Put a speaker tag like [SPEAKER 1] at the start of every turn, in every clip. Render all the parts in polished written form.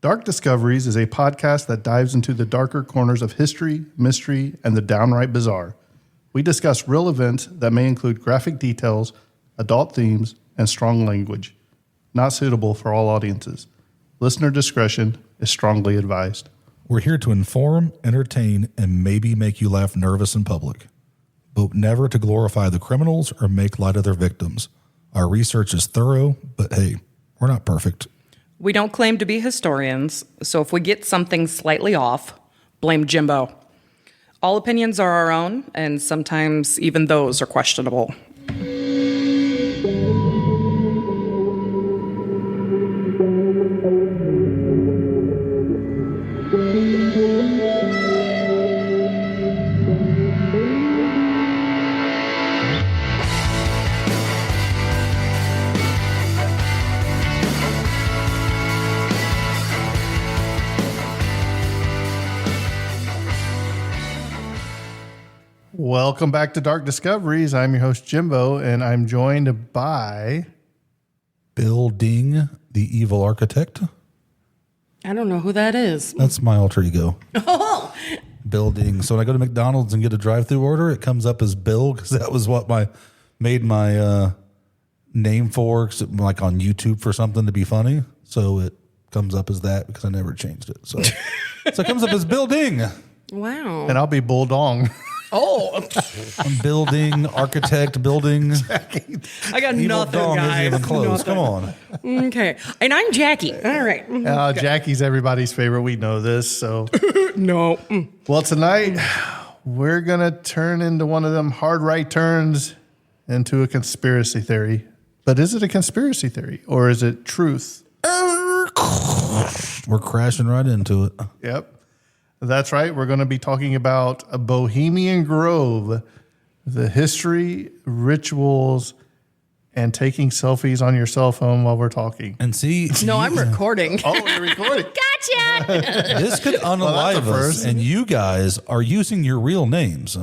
[SPEAKER 1] Dark Discoveries is a podcast that dives into the darker corners of history, mystery, and the downright bizarre. We discuss real events that may include graphic details, adult themes, and strong language. Not suitable for all audiences. Listener discretion is strongly advised.
[SPEAKER 2] We're here to inform, entertain, and maybe make you laugh nervous in public, but never to glorify the criminals or make light of their victims. Our research is thorough, but hey, we're not perfect.
[SPEAKER 3] We don't claim to be historians, so if we get something slightly off, blame Jimbo. All opinions are our own, and sometimes even those are questionable.
[SPEAKER 1] Welcome back to Dark Discoveries. I'm your host, Jimbo, and I'm joined by...
[SPEAKER 2] Building the Evil Architect.
[SPEAKER 3] I don't know who that is.
[SPEAKER 2] That's my alter ego.
[SPEAKER 3] Oh!
[SPEAKER 2] Building. So when I go to McDonald's and get a drive-through order, it comes up as Bill, because that was what made my name for, like on YouTube for something to be funny. So it comes up as that because I never changed it. So, so it comes up as Building.
[SPEAKER 3] Wow.
[SPEAKER 1] And I'll be Bulldong.
[SPEAKER 3] Oh.
[SPEAKER 2] I'm Building, Architect, Building.
[SPEAKER 3] I got
[SPEAKER 2] Evil
[SPEAKER 3] nothing,
[SPEAKER 2] Dong
[SPEAKER 3] guys.
[SPEAKER 2] isn't even close.
[SPEAKER 3] Nothing.
[SPEAKER 2] Come on.
[SPEAKER 3] Okay. And I'm Jackie. All right.
[SPEAKER 1] Jackie's everybody's favorite. We know this. So,
[SPEAKER 3] No.
[SPEAKER 1] well, tonight we're going to turn into one of them hard right turns into a conspiracy theory. But is it a conspiracy theory or is it truth?
[SPEAKER 2] We're crashing right into it.
[SPEAKER 1] Yep. That's right. We're going to be talking about a Bohemian Grove, the history, rituals, and taking selfies on your cell phone while we're talking.
[SPEAKER 2] And see,
[SPEAKER 3] No, I'm recording.
[SPEAKER 1] Oh, you're recording.
[SPEAKER 3] Gotcha.
[SPEAKER 2] this could unalive us,
[SPEAKER 1] first.
[SPEAKER 2] and you guys are using your real names.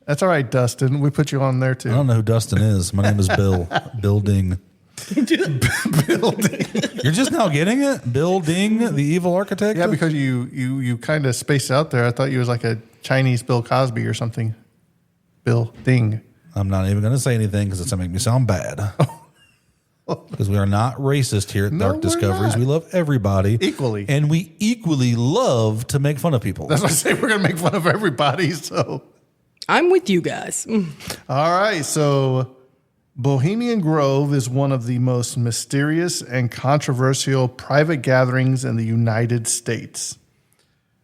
[SPEAKER 1] That's all right, Dustin. We put you on there too.
[SPEAKER 2] I don't know who Dustin is. My name is Bill. Building.
[SPEAKER 1] Building.
[SPEAKER 2] You're just now getting it? Building the Evil Architect?
[SPEAKER 1] Yeah, because you kind of spaced out there. I thought you was like a Chinese Bill Cosby or something. Bill Ding.
[SPEAKER 2] I'm not even going to say anything because it's going to make me sound bad. Because we are not racist here at
[SPEAKER 1] No,
[SPEAKER 2] Dark
[SPEAKER 1] we're
[SPEAKER 2] Discoveries.
[SPEAKER 1] not.
[SPEAKER 2] We love everybody.
[SPEAKER 1] Equally.
[SPEAKER 2] And we equally love to make fun of people.
[SPEAKER 1] That's what I say. We're going to make fun of everybody. So,
[SPEAKER 3] I'm with you guys.
[SPEAKER 1] all right. So, Bohemian Grove is one of the most mysterious and controversial private gatherings in the United States.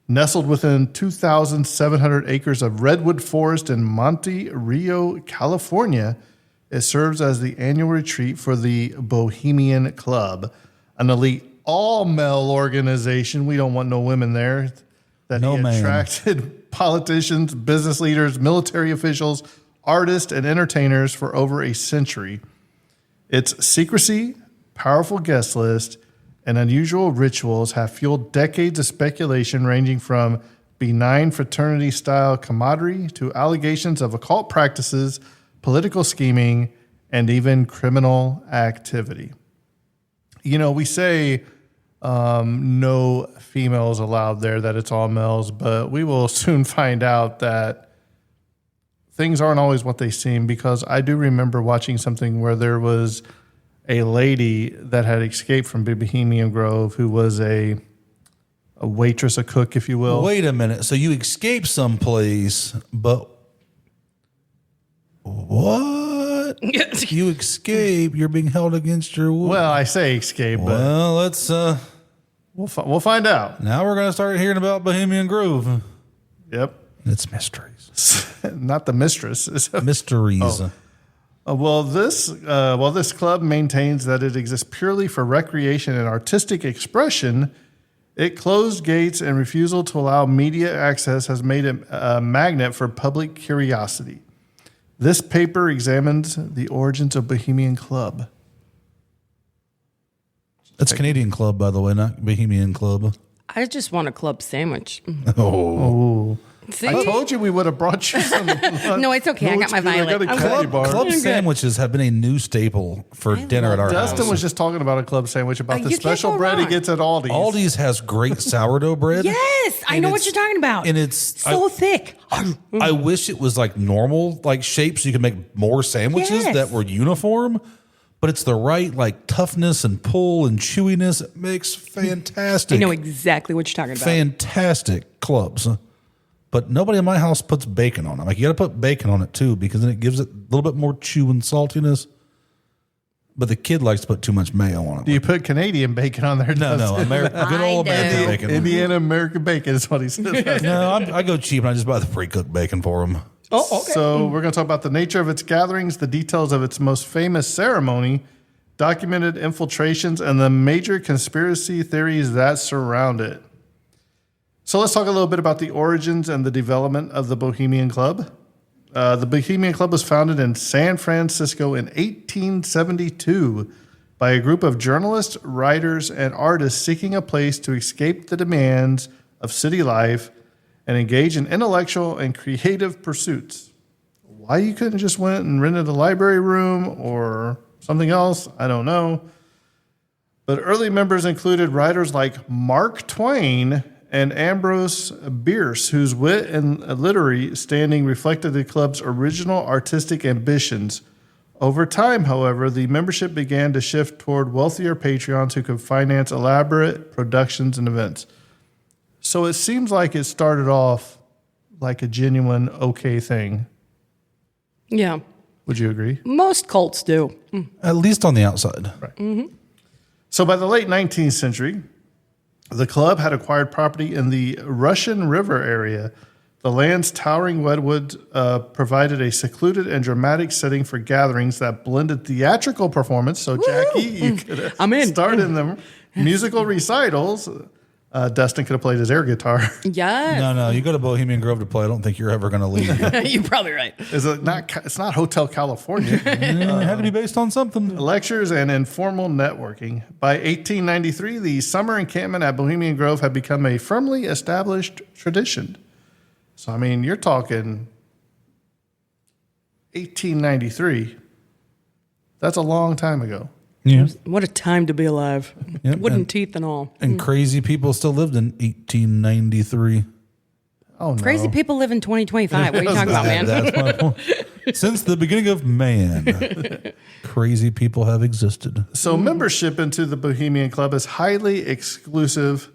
[SPEAKER 1] Nestled within 2,700 acres of redwood forest in Monte Rio, California, it serves as the annual retreat for the Bohemian Club, an elite all-male organization. We don't want no women there. That
[SPEAKER 2] No,
[SPEAKER 1] he
[SPEAKER 2] ma'am.
[SPEAKER 1] attracted politicians, business leaders, military officials, artists, and entertainers for over a century. Its secrecy, powerful guest list, and unusual rituals have fueled decades of speculation ranging from benign fraternity-style camaraderie to allegations of occult practices, political scheming, and even criminal activity. You know, we say no females allowed there, that it's all males, but we will soon find out that things aren't always what they seem, because I do remember watching something where there was a lady that had escaped from Bohemian Grove who was a waitress, a cook, if you will.
[SPEAKER 2] Wait a minute. So you escaped someplace, but what? You escape. You're being held against your will.
[SPEAKER 1] Well, I say escape, but
[SPEAKER 2] Well, let's.
[SPEAKER 1] we'll find out.
[SPEAKER 2] Now we're going to start hearing about Bohemian Grove.
[SPEAKER 1] Yep.
[SPEAKER 2] It's mysteries.
[SPEAKER 1] Not the mistress.
[SPEAKER 2] Mysteries.
[SPEAKER 1] Well, this club maintains that it exists purely for recreation and artistic expression. It closed gates and refusal to allow media access has made it a magnet for public curiosity. This paper examines the origins of Bohemian Club.
[SPEAKER 2] It's Canadian Club, by the way, not Bohemian Club.
[SPEAKER 4] I just want a club sandwich.
[SPEAKER 2] Oh.
[SPEAKER 4] See?
[SPEAKER 1] I told you we would have brought you some.
[SPEAKER 4] No, it's okay. I got my violet.
[SPEAKER 2] Club sandwiches have been a new staple for dinner at our house.
[SPEAKER 1] Dustin was just talking about a club sandwich, about the
[SPEAKER 4] You can't
[SPEAKER 1] special
[SPEAKER 4] go
[SPEAKER 1] bread he
[SPEAKER 4] wrong.
[SPEAKER 1] gets at Aldi's.
[SPEAKER 2] Aldi's has great sourdough bread.
[SPEAKER 4] Yes, I know what you're talking about.
[SPEAKER 2] And it's
[SPEAKER 4] so thick.
[SPEAKER 2] I wish it was like normal, like shape, so you could make more sandwiches
[SPEAKER 4] Yes.
[SPEAKER 2] that were uniform. But it's the right like toughness and pull and chewiness. It makes fantastic.
[SPEAKER 3] I know exactly what you're talking about.
[SPEAKER 2] Fantastic clubs. But nobody in my house puts bacon on them. Like you got to put bacon on it too, because then it gives it a little bit more chew and saltiness. But the kid likes to put too much mayo on it.
[SPEAKER 1] Do you put Canadian bacon on there?
[SPEAKER 2] No,
[SPEAKER 1] Dustin?
[SPEAKER 2] good old
[SPEAKER 4] I
[SPEAKER 2] American
[SPEAKER 4] do.
[SPEAKER 2] bacon.
[SPEAKER 1] Indiana American bacon is what he says.
[SPEAKER 2] No, I go cheap and I just buy the pre-cooked bacon for them.
[SPEAKER 4] Oh, okay.
[SPEAKER 1] So we're going to talk about the nature of its gatherings, the details of its most famous ceremony, documented infiltrations, and the major conspiracy theories that surround it. So let's talk a little bit about the origins and the development of the Bohemian Club. The Bohemian Club was founded in San Francisco in 1872 by a group of journalists, writers, and artists seeking a place to escape the demands of city life and engage in intellectual and creative pursuits. Why you couldn't just went and rented a library room or something else, I don't know. But early members included writers like Mark Twain and Ambrose Bierce, whose wit and literary standing reflected the club's original artistic ambitions. Over time, however, the membership began to shift toward wealthier patrons who could finance elaborate productions and events. So it seems like it started off like a genuine okay thing.
[SPEAKER 4] Yeah.
[SPEAKER 1] Would you agree?
[SPEAKER 4] Most cults do.
[SPEAKER 2] At least on the outside.
[SPEAKER 1] Right. So by the late 19th century, the club had acquired property in the Russian River area. The land's towering redwoods provided a secluded and dramatic setting for gatherings that blended theatrical performance. So, Jackie, you could
[SPEAKER 4] I'm in.
[SPEAKER 1] start in the musical recitals. Dustin could have played his air guitar.
[SPEAKER 4] Yes.
[SPEAKER 2] No, you go to Bohemian Grove to play. I don't think you're ever going to leave.
[SPEAKER 4] You're probably right.
[SPEAKER 1] Is it not? It's not Hotel California.
[SPEAKER 2] It had to be based on something.
[SPEAKER 1] Lectures and informal networking. By 1893, the summer encampment at Bohemian Grove had become a firmly established tradition. So, I mean, you're talking 1893. That's a long time ago.
[SPEAKER 2] Yeah.
[SPEAKER 4] What a time to be alive.
[SPEAKER 2] Yep,
[SPEAKER 4] Wooden
[SPEAKER 2] and-
[SPEAKER 4] teeth and all.
[SPEAKER 2] And crazy people still lived in 1893.
[SPEAKER 1] Oh, no.
[SPEAKER 4] Crazy people live in 2025. What are you talking about, man?
[SPEAKER 2] That's my point. Since the beginning of man, crazy people have existed.
[SPEAKER 1] So, membership into the Bohemian Club is highly exclusive.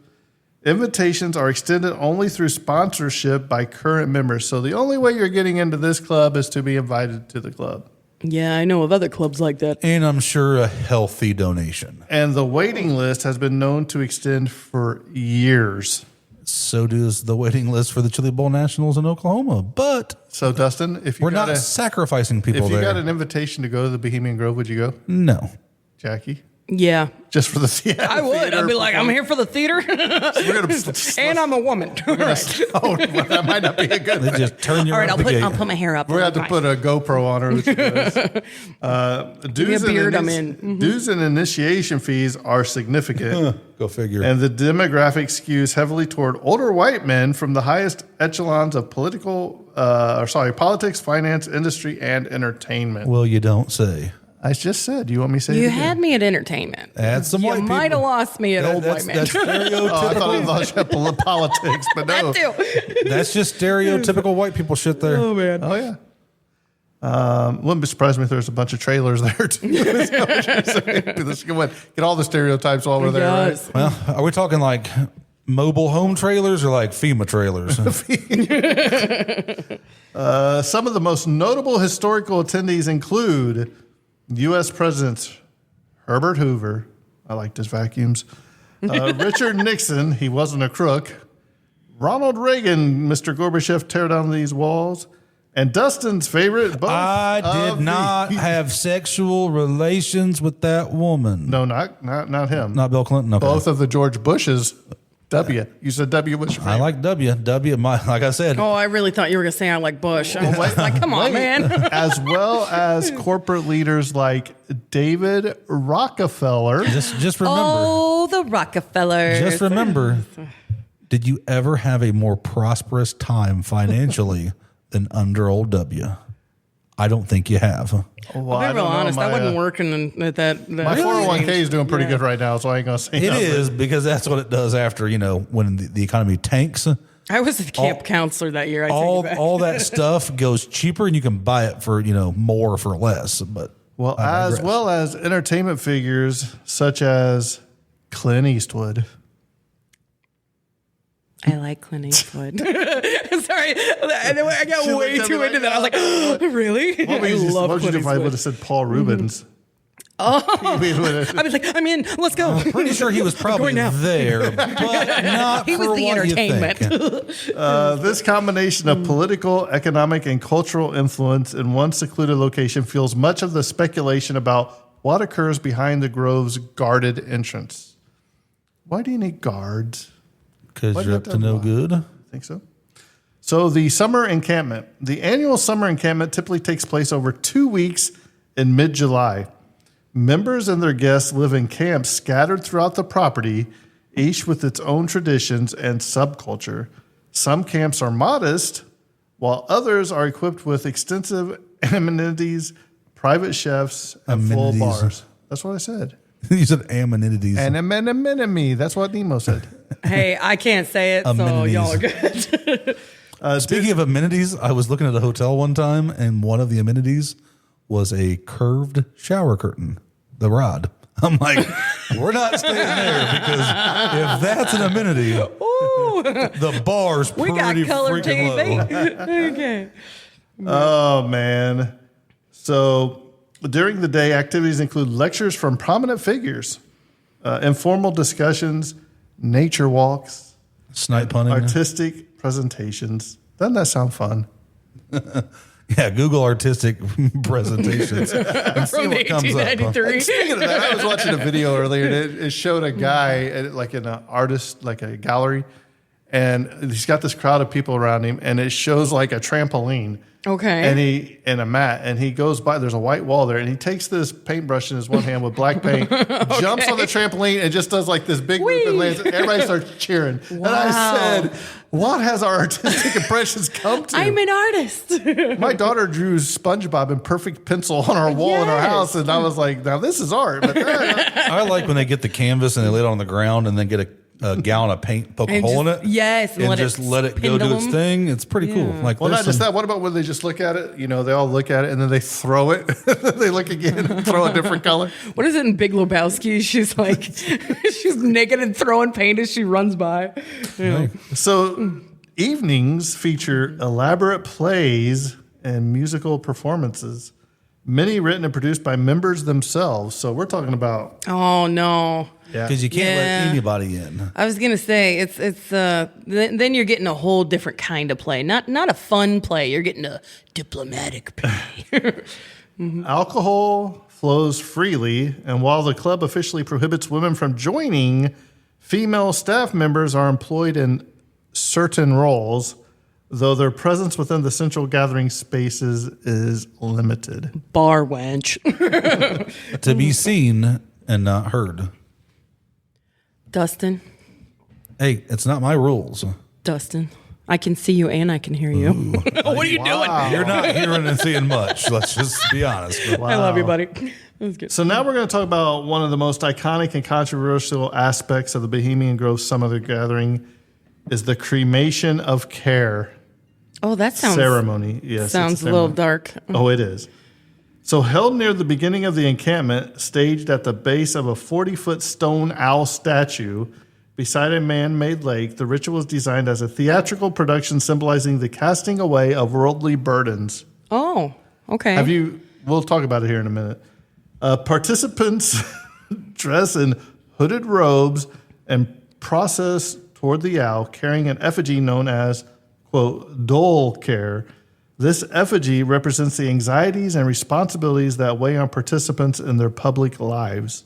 [SPEAKER 1] Invitations are extended only through sponsorship by current members. So, the only way you're getting into this club is to be invited to the club.
[SPEAKER 4] Yeah, I know of other clubs like that.
[SPEAKER 2] And I'm sure a healthy donation.
[SPEAKER 1] And the waiting list has been known to extend for years.
[SPEAKER 2] So does the waiting list for the Chili Bowl Nationals in Oklahoma. But
[SPEAKER 1] So, Dustin, if you
[SPEAKER 2] we're
[SPEAKER 1] got
[SPEAKER 2] not sacrificing people
[SPEAKER 1] if you
[SPEAKER 2] there.
[SPEAKER 1] got an invitation to go to the Bohemian Grove, would you go,
[SPEAKER 2] No.
[SPEAKER 1] Jackie?
[SPEAKER 4] Yeah.
[SPEAKER 1] Just for the theater?
[SPEAKER 4] I would. I'd be like, I'm here for the theater,
[SPEAKER 1] We're gonna,
[SPEAKER 4] and I'm a woman. All right.
[SPEAKER 1] oh, well, that might not be a good
[SPEAKER 2] They
[SPEAKER 1] thing.
[SPEAKER 2] just turn you
[SPEAKER 4] All right,
[SPEAKER 2] out the gate.
[SPEAKER 4] I'll put my hair up.
[SPEAKER 1] We're going to have to put a GoPro on her. when she goes. Dues,
[SPEAKER 4] a beard,
[SPEAKER 1] and
[SPEAKER 4] I'm in.
[SPEAKER 1] Dues and initiation fees are significant,
[SPEAKER 2] Go figure.
[SPEAKER 1] and the demographic skews heavily toward older white men from the highest echelons of politics, finance, industry, and entertainment.
[SPEAKER 2] Well, you don't say.
[SPEAKER 1] I just said. Do you want me to say
[SPEAKER 4] You
[SPEAKER 1] it again?
[SPEAKER 4] had me at entertainment.
[SPEAKER 2] Add some
[SPEAKER 4] You
[SPEAKER 2] white
[SPEAKER 4] might have
[SPEAKER 2] people.
[SPEAKER 4] lost me at old white men.
[SPEAKER 2] That's
[SPEAKER 1] Oh, I thought it was politics, but no.
[SPEAKER 4] That too.
[SPEAKER 2] That's just stereotypical white people shit there.
[SPEAKER 4] Oh man.
[SPEAKER 1] Oh, yeah. Wouldn't be surprised me if there's a bunch of trailers there, too. Get all the stereotypes while we're there, right?
[SPEAKER 4] Yes.
[SPEAKER 2] Well, are we talking like mobile home trailers or like FEMA trailers?
[SPEAKER 1] Some of the most notable historical attendees include U.S. Presidents Herbert Hoover. I liked his vacuums. Richard Nixon. He wasn't a crook. Ronald Reagan. Mr. Gorbachev, tear down these walls. And Dustin's favorite. Both
[SPEAKER 2] I
[SPEAKER 1] of
[SPEAKER 2] did not
[SPEAKER 1] the-
[SPEAKER 2] have sexual relations with that woman.
[SPEAKER 1] No, not him.
[SPEAKER 2] Not Bill Clinton. Okay.
[SPEAKER 1] Both of the George Bushes. W. You said W. What's your
[SPEAKER 2] I
[SPEAKER 1] favorite?
[SPEAKER 2] like W. W. Like I said,
[SPEAKER 4] Oh, I really thought you were gonna say I like Bush. I was like, come on, man.
[SPEAKER 1] As well as corporate leaders like David Rockefeller.
[SPEAKER 2] just remember.
[SPEAKER 4] Oh, the Rockefeller.
[SPEAKER 2] Just remember, Did you ever have a more prosperous time financially than under Old W? I don't think you have.
[SPEAKER 1] Well,
[SPEAKER 4] I'll be real honest. I wasn't
[SPEAKER 1] My
[SPEAKER 4] working at that.
[SPEAKER 1] my 401k is doing pretty good right now, so I ain't gonna say
[SPEAKER 2] It
[SPEAKER 1] nothing.
[SPEAKER 2] is because that's what it does after, when the economy tanks.
[SPEAKER 4] I was a camp counselor that year. I take it back.
[SPEAKER 2] All that stuff goes cheaper and you can buy it for, more for less. But
[SPEAKER 1] Well,
[SPEAKER 2] I
[SPEAKER 1] as
[SPEAKER 2] digress.
[SPEAKER 1] well as entertainment figures such as Clint Eastwood.
[SPEAKER 4] I like Clint Eastwood. Sorry, I got
[SPEAKER 1] She
[SPEAKER 4] way
[SPEAKER 1] looked at
[SPEAKER 4] too
[SPEAKER 1] me
[SPEAKER 4] into
[SPEAKER 1] like,
[SPEAKER 4] that. I was like, oh, really?
[SPEAKER 1] What would
[SPEAKER 4] I
[SPEAKER 1] you,
[SPEAKER 4] love
[SPEAKER 1] what would you
[SPEAKER 4] Clint
[SPEAKER 1] do if I would have
[SPEAKER 4] Eastwood.
[SPEAKER 1] said Paul Rubens?
[SPEAKER 4] I was like, I'm in. Let's go.
[SPEAKER 2] pretty sure he was probably
[SPEAKER 4] now.
[SPEAKER 2] there, but not
[SPEAKER 4] He
[SPEAKER 2] for
[SPEAKER 4] was the
[SPEAKER 2] what you
[SPEAKER 4] entertainment.
[SPEAKER 2] think.
[SPEAKER 1] This combination of political, economic, and cultural influence in one secluded location fuels much of the speculation about what occurs behind the Grove's guarded entrance. Why do you need guards?
[SPEAKER 2] Because
[SPEAKER 1] Why do
[SPEAKER 2] you're
[SPEAKER 1] you
[SPEAKER 2] up
[SPEAKER 1] have
[SPEAKER 2] to
[SPEAKER 1] to
[SPEAKER 2] no
[SPEAKER 1] have
[SPEAKER 2] good.
[SPEAKER 1] Think so? So the summer encampment. The annual summer encampment typically takes place over 2 weeks in mid-July. Members and their guests live in camps scattered throughout the property, each with its own traditions and subculture. Some camps are modest, while others are equipped with extensive amenities, private chefs, and full
[SPEAKER 2] Amenities.
[SPEAKER 1] bars. That's what I said.
[SPEAKER 2] You said amenities.
[SPEAKER 1] Anemone. That's what Nemo said.
[SPEAKER 4] Hey, I can't say it, so
[SPEAKER 2] Amenities.
[SPEAKER 4] y'all are good.
[SPEAKER 2] Speaking of amenities, I was looking at a hotel one time, and one of the amenities was a curved shower curtain, the rod. I'm like, we're not staying there because if that's an amenity, the bar's
[SPEAKER 4] We
[SPEAKER 2] pretty
[SPEAKER 4] got colored
[SPEAKER 2] freaking
[SPEAKER 4] TV.
[SPEAKER 2] low.
[SPEAKER 4] Okay.
[SPEAKER 1] Oh, man. So during the day, activities include lectures from prominent figures, informal discussions, nature walks,
[SPEAKER 2] Snipe hunting.
[SPEAKER 1] artistic presentations. Doesn't that sound fun?
[SPEAKER 2] Yeah, Google artistic presentations and see
[SPEAKER 4] From
[SPEAKER 2] what comes up.
[SPEAKER 4] 1893.
[SPEAKER 1] Speaking of that, I was watching a video earlier, and it showed a guy at, like in an artist, like a gallery, and he's got this crowd of people around him, and it shows like a trampoline.
[SPEAKER 4] Okay.
[SPEAKER 1] And a mat, and he goes by. There's a white wall there, and he takes this paintbrush in his one hand with black paint, jumps on the trampoline, and just does like this big loop and lands. Everybody starts cheering, and I said, "What has our artistic impressions come to?"
[SPEAKER 4] I'm an artist.
[SPEAKER 1] My daughter drew SpongeBob in perfect pencil on our wall in our
[SPEAKER 4] Yes.
[SPEAKER 1] house, and I was like, "Now this is art." But
[SPEAKER 2] I like when they get the canvas and they lay it on the ground and then get a gallon of paint, poke a
[SPEAKER 4] And
[SPEAKER 2] hole in
[SPEAKER 4] just-
[SPEAKER 2] it.
[SPEAKER 4] yes,
[SPEAKER 2] And just let it go do its
[SPEAKER 4] pendulum.
[SPEAKER 2] thing. It's pretty cool.
[SPEAKER 4] Yeah.
[SPEAKER 2] Like,
[SPEAKER 1] well,
[SPEAKER 2] there's
[SPEAKER 1] not just
[SPEAKER 2] some-
[SPEAKER 1] that. What about when they just look at it? They all look at it and then they throw it. They look again and throw a different color.
[SPEAKER 4] What is it in Big Lebowski? She's like, she's naked and throwing paint as she runs by. Yeah.
[SPEAKER 1] So evenings feature elaborate plays and musical performances, many written and produced by members themselves. So we're talking about
[SPEAKER 4] Oh no.
[SPEAKER 2] Because you can't
[SPEAKER 4] Yeah.
[SPEAKER 2] let anybody in.
[SPEAKER 4] I was gonna say it's then you're getting a whole different kind of play, not a fun play. You're getting a diplomatic play.
[SPEAKER 1] alcohol flows freely, and while the club officially prohibits women from joining, female staff members are employed in certain roles, though their presence within the central gathering spaces is limited.
[SPEAKER 4] Bar wench.
[SPEAKER 2] To be seen and not heard.
[SPEAKER 4] Dustin,
[SPEAKER 2] Hey, it's not my rules.
[SPEAKER 4] Dustin, I can see you and I can hear you. What are you doing?
[SPEAKER 2] You're not hearing and seeing much. Let's just be honest.
[SPEAKER 4] I love you, buddy. That's good.
[SPEAKER 1] So now we're going to talk about one of the most iconic and controversial aspects of the Bohemian Grove Summer Gathering is the cremation of care
[SPEAKER 4] Oh, that sounds
[SPEAKER 1] ceremony. Yes, it's
[SPEAKER 4] sounds a little
[SPEAKER 1] ceremony.
[SPEAKER 4] dark.
[SPEAKER 1] Oh, it is. So held near the beginning of the encampment, staged at the base of a 40-foot stone owl statue beside a man-made lake, the ritual is designed as a theatrical production symbolizing the casting away of worldly burdens.
[SPEAKER 4] Oh, okay.
[SPEAKER 1] We'll talk about it here in a minute. Participants dress in hooded robes and process toward the owl carrying an effigy known as, quote, dole care. This effigy represents the anxieties and responsibilities that weigh on participants in their public lives.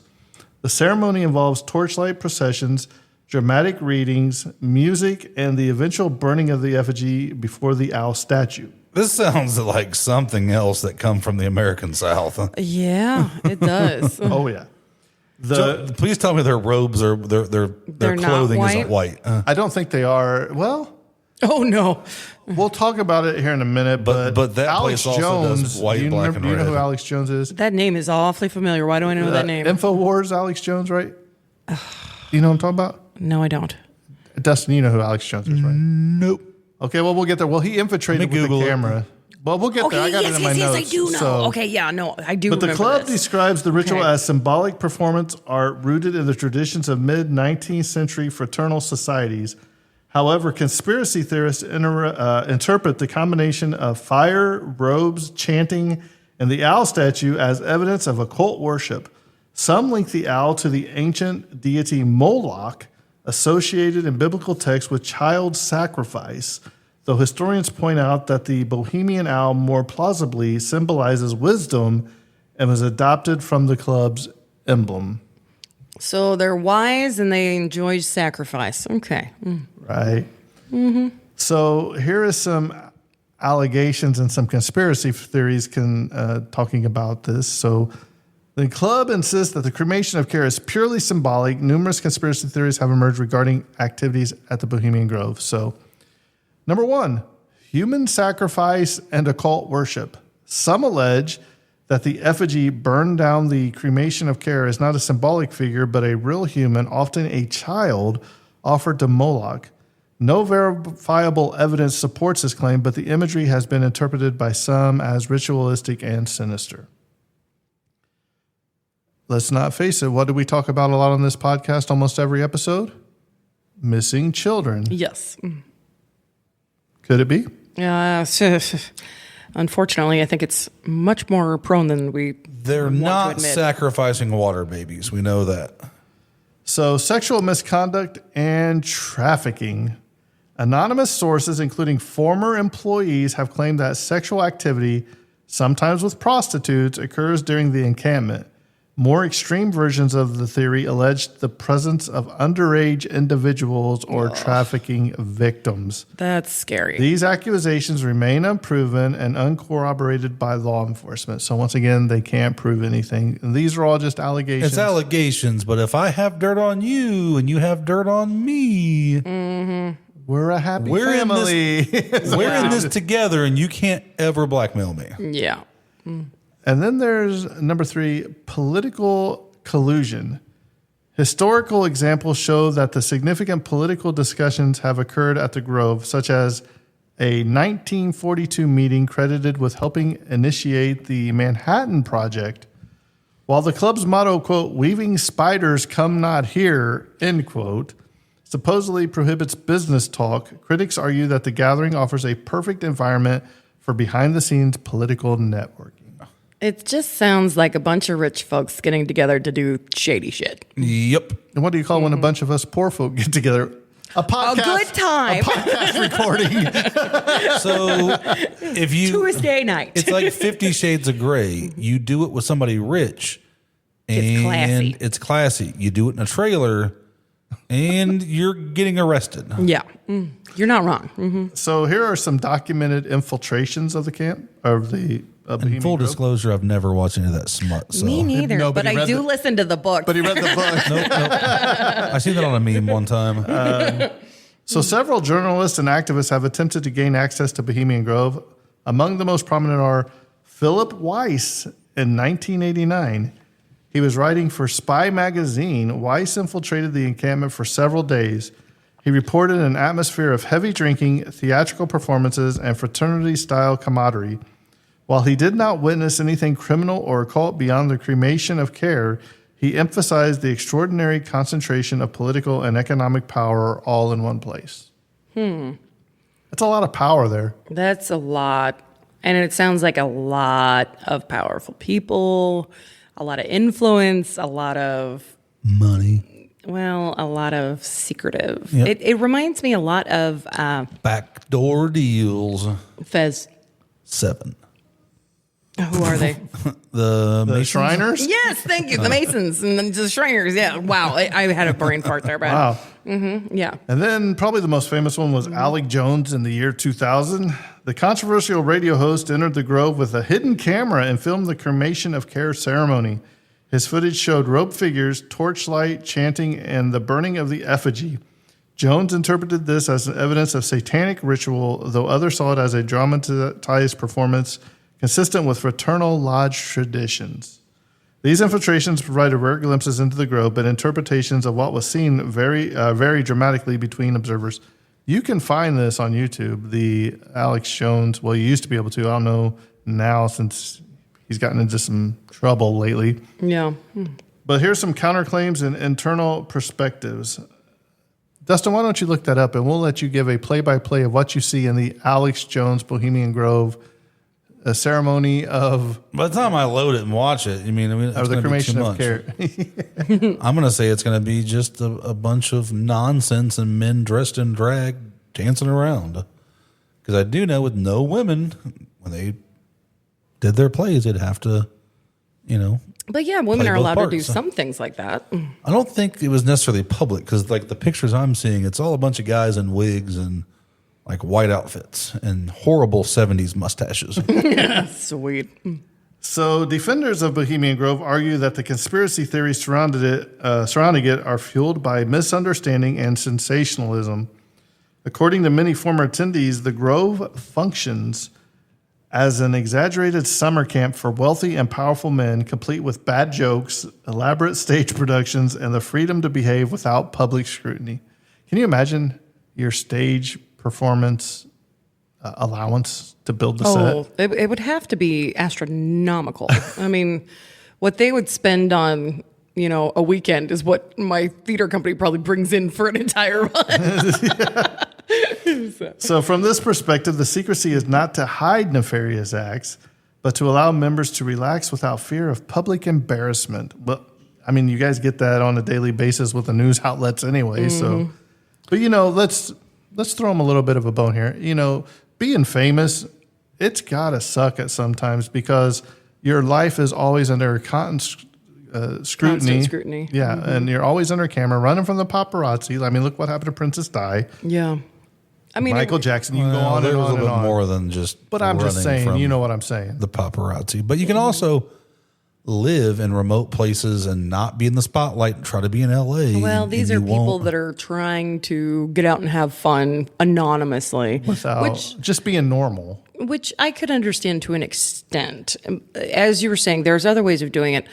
[SPEAKER 1] The ceremony involves torchlight processions, dramatic readings, music, and the eventual burning of the effigy before the owl statue.
[SPEAKER 2] This sounds like something else that come from the American South.
[SPEAKER 4] Yeah, it does.
[SPEAKER 1] Oh, yeah.
[SPEAKER 2] Please tell me their robes or their
[SPEAKER 4] They're not
[SPEAKER 2] clothing
[SPEAKER 4] white?
[SPEAKER 2] isn't white.
[SPEAKER 1] I don't think they are. Well,
[SPEAKER 4] Oh no.
[SPEAKER 1] we'll talk about it here in a minute. But
[SPEAKER 2] But that
[SPEAKER 1] Alex
[SPEAKER 2] place also does
[SPEAKER 1] Jones,
[SPEAKER 2] white,
[SPEAKER 1] do you
[SPEAKER 2] black,
[SPEAKER 1] remember-
[SPEAKER 2] and
[SPEAKER 1] do you know who
[SPEAKER 2] red.
[SPEAKER 1] Alex Jones is?
[SPEAKER 4] That name is awfully familiar. Why do I know that name?
[SPEAKER 1] Infowars, Alex Jones, right? You know what I'm talking about?
[SPEAKER 4] No, I don't.
[SPEAKER 1] Dustin, you know who Alex Jones is, right?
[SPEAKER 2] Nope.
[SPEAKER 1] Okay, well, we'll get there. Well, he infiltrated
[SPEAKER 2] Let me
[SPEAKER 1] with the
[SPEAKER 2] Google it.
[SPEAKER 1] camera. Well, we'll get there. I got it in my notes.
[SPEAKER 4] I do know.
[SPEAKER 1] So-
[SPEAKER 4] Okay, yeah, no, I do
[SPEAKER 1] But the
[SPEAKER 4] remember
[SPEAKER 1] club
[SPEAKER 4] this.
[SPEAKER 1] describes the ritual
[SPEAKER 4] Okay.
[SPEAKER 1] as symbolic performance art rooted in the traditions of mid-19th century fraternal societies. However, conspiracy theorists interpret the combination of fire, robes, chanting, and the owl statue as evidence of occult worship. Some link the owl to the ancient deity Moloch, associated in biblical texts with child sacrifice, though historians point out that the Bohemian owl more plausibly symbolizes wisdom and was adopted from the club's emblem.
[SPEAKER 4] So they're wise and they enjoy sacrifice. Okay.
[SPEAKER 1] Right? So here is some allegations and some conspiracy theories talking about this. So the club insists that the cremation of care is purely symbolic. Numerous conspiracy theories have emerged regarding activities at the Bohemian Grove. So, number one, human sacrifice and occult worship. Some allege that the effigy burned down the cremation of care is not a symbolic figure, but a real human, often a child, offered to Moloch. No verifiable evidence supports this claim, but the imagery has been interpreted by some as ritualistic and sinister. Let's not face it. What do we talk about a lot on this podcast almost every episode? Missing children.
[SPEAKER 4] Yes.
[SPEAKER 1] Could it be?
[SPEAKER 4] Unfortunately, I think it's much more prone than we
[SPEAKER 2] They're
[SPEAKER 4] want to
[SPEAKER 2] not
[SPEAKER 4] admit.
[SPEAKER 2] sacrificing water babies. We know that.
[SPEAKER 1] So, sexual misconduct and trafficking. Anonymous sources, including former employees, have claimed that sexual activity, sometimes with prostitutes, occurs during the encampment. More extreme versions of the theory allege the presence of underage individuals or trafficking victims.
[SPEAKER 4] That's scary.
[SPEAKER 1] These accusations remain unproven and uncorroborated by law enforcement. So once again, they can't prove anything. And these are all just allegations.
[SPEAKER 2] It's allegations, but if I have dirt on you and you have dirt on me,
[SPEAKER 1] We're a happy
[SPEAKER 2] We're in
[SPEAKER 1] family.
[SPEAKER 2] we're in this together and you can't ever blackmail me.
[SPEAKER 4] Yeah.
[SPEAKER 1] And then there's number 3, political collusion. Historical examples show that the significant political discussions have occurred at the Grove, such as a 1942 meeting credited with helping initiate the Manhattan Project. While the club's motto, quote, "Weaving spiders come not here," end quote, supposedly prohibits business talk, critics argue that the gathering offers a perfect environment for behind-the-scenes political networking.
[SPEAKER 4] It just sounds like a bunch of rich folks getting together to do shady shit.
[SPEAKER 2] Yep.
[SPEAKER 1] And what do you call when a bunch of us poor folk get together? A podcast.
[SPEAKER 4] A good time.
[SPEAKER 1] A podcast recording.
[SPEAKER 2] So if you
[SPEAKER 4] Tuesday night.
[SPEAKER 2] it's like 50 Shades of Grey. You do it with somebody rich and
[SPEAKER 4] It's classy.
[SPEAKER 2] it's classy. You do it in a trailer and you're getting arrested.
[SPEAKER 4] Yeah. You're not wrong.
[SPEAKER 1] So here are some documented infiltrations of the camp, of the Bohemian
[SPEAKER 2] In full
[SPEAKER 1] Grove.
[SPEAKER 2] disclosure, I've never watched any of that smut. So.
[SPEAKER 4] Me neither,
[SPEAKER 1] No, but
[SPEAKER 4] but
[SPEAKER 1] he
[SPEAKER 4] I
[SPEAKER 1] read
[SPEAKER 4] do
[SPEAKER 1] the-
[SPEAKER 4] listen to the book.
[SPEAKER 1] But he read the book.
[SPEAKER 2] Nope. I seen that on a meme one time.
[SPEAKER 1] So several journalists and activists have attempted to gain access to Bohemian Grove. Among the most prominent are Philip Weiss in 1989. He was writing for Spy magazine. Weiss infiltrated the encampment for several days. He reported an atmosphere of heavy drinking, theatrical performances, and fraternity-style camaraderie. While he did not witness anything criminal or occult beyond the cremation of care, he emphasized the extraordinary concentration of political and economic power all in one place. That's a lot of power there.
[SPEAKER 4] That's a lot. And it sounds like a lot of powerful people, a lot of influence, a lot of,
[SPEAKER 2] Money.
[SPEAKER 4] well, a lot of secretive.
[SPEAKER 2] Yep.
[SPEAKER 4] It reminds me a lot of
[SPEAKER 2] Backdoor deals.
[SPEAKER 4] Fez.
[SPEAKER 2] 7.
[SPEAKER 4] Who are they?
[SPEAKER 2] The
[SPEAKER 1] The
[SPEAKER 2] Masons?
[SPEAKER 1] Shriners?
[SPEAKER 4] Yes, thank you. The Masons and the Shriners. Yeah. Wow. I had a brain fart there, but
[SPEAKER 1] Wow.
[SPEAKER 4] yeah.
[SPEAKER 1] And then probably the most famous one was Alec Jones in the year 2000. The controversial radio host entered the Grove with a hidden camera and filmed the cremation of care ceremony. His footage showed rope figures, torchlight, chanting, and the burning of the effigy. Jones interpreted this as an evidence of satanic ritual, though others saw it as a dramatized performance consistent with fraternal lodge traditions. These infiltrations provided rare glimpses into the grove, but interpretations of what was seen vary dramatically between observers. You can find this on YouTube, the Alex Jones. Well, you used to be able to. I don't know now since he's gotten into some trouble lately.
[SPEAKER 4] Yeah.
[SPEAKER 1] But here's some counterclaims and internal perspectives. Dustin, why don't you look that up, and we'll let you give a play-by-play of what you see in the Alex Jones Bohemian Grove a ceremony of...
[SPEAKER 2] By the time I load it and watch it, it's
[SPEAKER 1] of the cremation of
[SPEAKER 2] care.
[SPEAKER 1] care.
[SPEAKER 2] I'm going to say it's going to be just a bunch of nonsense and men dressed in drag dancing around. Because I do know with no women, when they did their plays, they'd have to,
[SPEAKER 4] But yeah, women
[SPEAKER 2] play
[SPEAKER 4] are
[SPEAKER 2] both
[SPEAKER 4] allowed to do
[SPEAKER 2] parts.
[SPEAKER 4] some things like that.
[SPEAKER 2] I don't think it was necessarily public because, like, the pictures I'm seeing, it's all a bunch of guys in wigs and, like, white outfits and horrible 70s mustaches.
[SPEAKER 4] Sweet.
[SPEAKER 1] So defenders of Bohemian Grove argue that the conspiracy theories surrounding it are fueled by misunderstanding and sensationalism. According to many former attendees, the Grove functions as an exaggerated summer camp for wealthy and powerful men, complete with bad jokes, elaborate stage productions, and the freedom to behave without public scrutiny. Can you imagine your stage performance allowance to build the set?
[SPEAKER 4] It would have to be astronomical. I mean, what they would spend on, a weekend is what my theater company probably brings in for an entire run.
[SPEAKER 1] So from this perspective, the secrecy is not to hide nefarious acts, but to allow members to relax without fear of public embarrassment. But I mean, you guys get that on a daily basis with the news outlets anyway. So, but let's throw them a little bit of a bone here. Being famous, it's gotta suck at sometimes because your life is always under scrutiny.
[SPEAKER 4] Constant scrutiny.
[SPEAKER 1] Yeah, and you're always under camera, running from the paparazzi. I mean, look what happened to Princess Di.
[SPEAKER 4] Yeah. I mean,
[SPEAKER 1] Michael Jackson, you can go on
[SPEAKER 2] There's
[SPEAKER 1] and
[SPEAKER 2] a
[SPEAKER 1] on
[SPEAKER 2] little
[SPEAKER 1] and
[SPEAKER 2] bit
[SPEAKER 1] on.
[SPEAKER 2] more than just.
[SPEAKER 1] But I'm just
[SPEAKER 2] running
[SPEAKER 1] saying,
[SPEAKER 2] from
[SPEAKER 1] you know what I'm saying.
[SPEAKER 2] the paparazzi. But you can also live in remote places and not be in the spotlight and try to be in LA.
[SPEAKER 4] well, these are people that are trying to get out and have fun anonymously.
[SPEAKER 1] Without just being normal.
[SPEAKER 4] Which I could understand to an extent. As you were saying, there's other ways of doing it.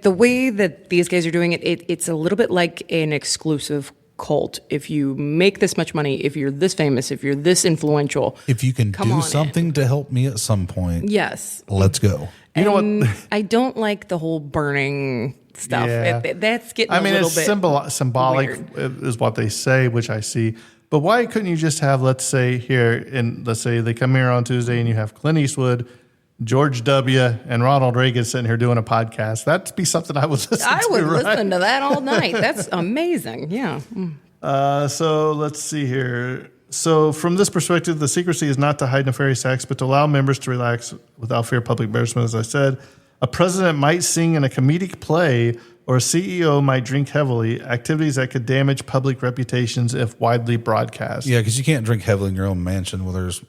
[SPEAKER 4] The way that these guys are doing it, it's a little bit like an exclusive cult. If you make this much money, if you're this famous, if you're this influential,
[SPEAKER 2] If you can
[SPEAKER 4] come
[SPEAKER 2] do
[SPEAKER 4] on
[SPEAKER 2] something to help me at some point,
[SPEAKER 4] yes.
[SPEAKER 2] let's go.
[SPEAKER 1] You know what?
[SPEAKER 4] I don't like the whole burning stuff.
[SPEAKER 1] Yeah.
[SPEAKER 4] That's getting
[SPEAKER 1] I mean,
[SPEAKER 4] a little
[SPEAKER 1] it's
[SPEAKER 4] bit
[SPEAKER 1] symbolic
[SPEAKER 4] weird.
[SPEAKER 1] is what they say, which I see. But why couldn't you just have, let's say they come here on Tuesday and you have Clint Eastwood, George W., and Ronald Reagan sitting here doing a podcast? That'd be something I would listen to.
[SPEAKER 4] I would
[SPEAKER 1] right?
[SPEAKER 4] listen to that all night. That's amazing. Yeah.
[SPEAKER 1] So let's see here. So from this perspective, the secrecy is not to hide nefarious acts, but to allow members to relax without fear of public embarrassment. As I said, a president might sing in a comedic play, or a CEO might drink heavily, activities that could damage public reputations if widely broadcast.
[SPEAKER 2] Yeah, because you can't drink heavily in your own mansion where there's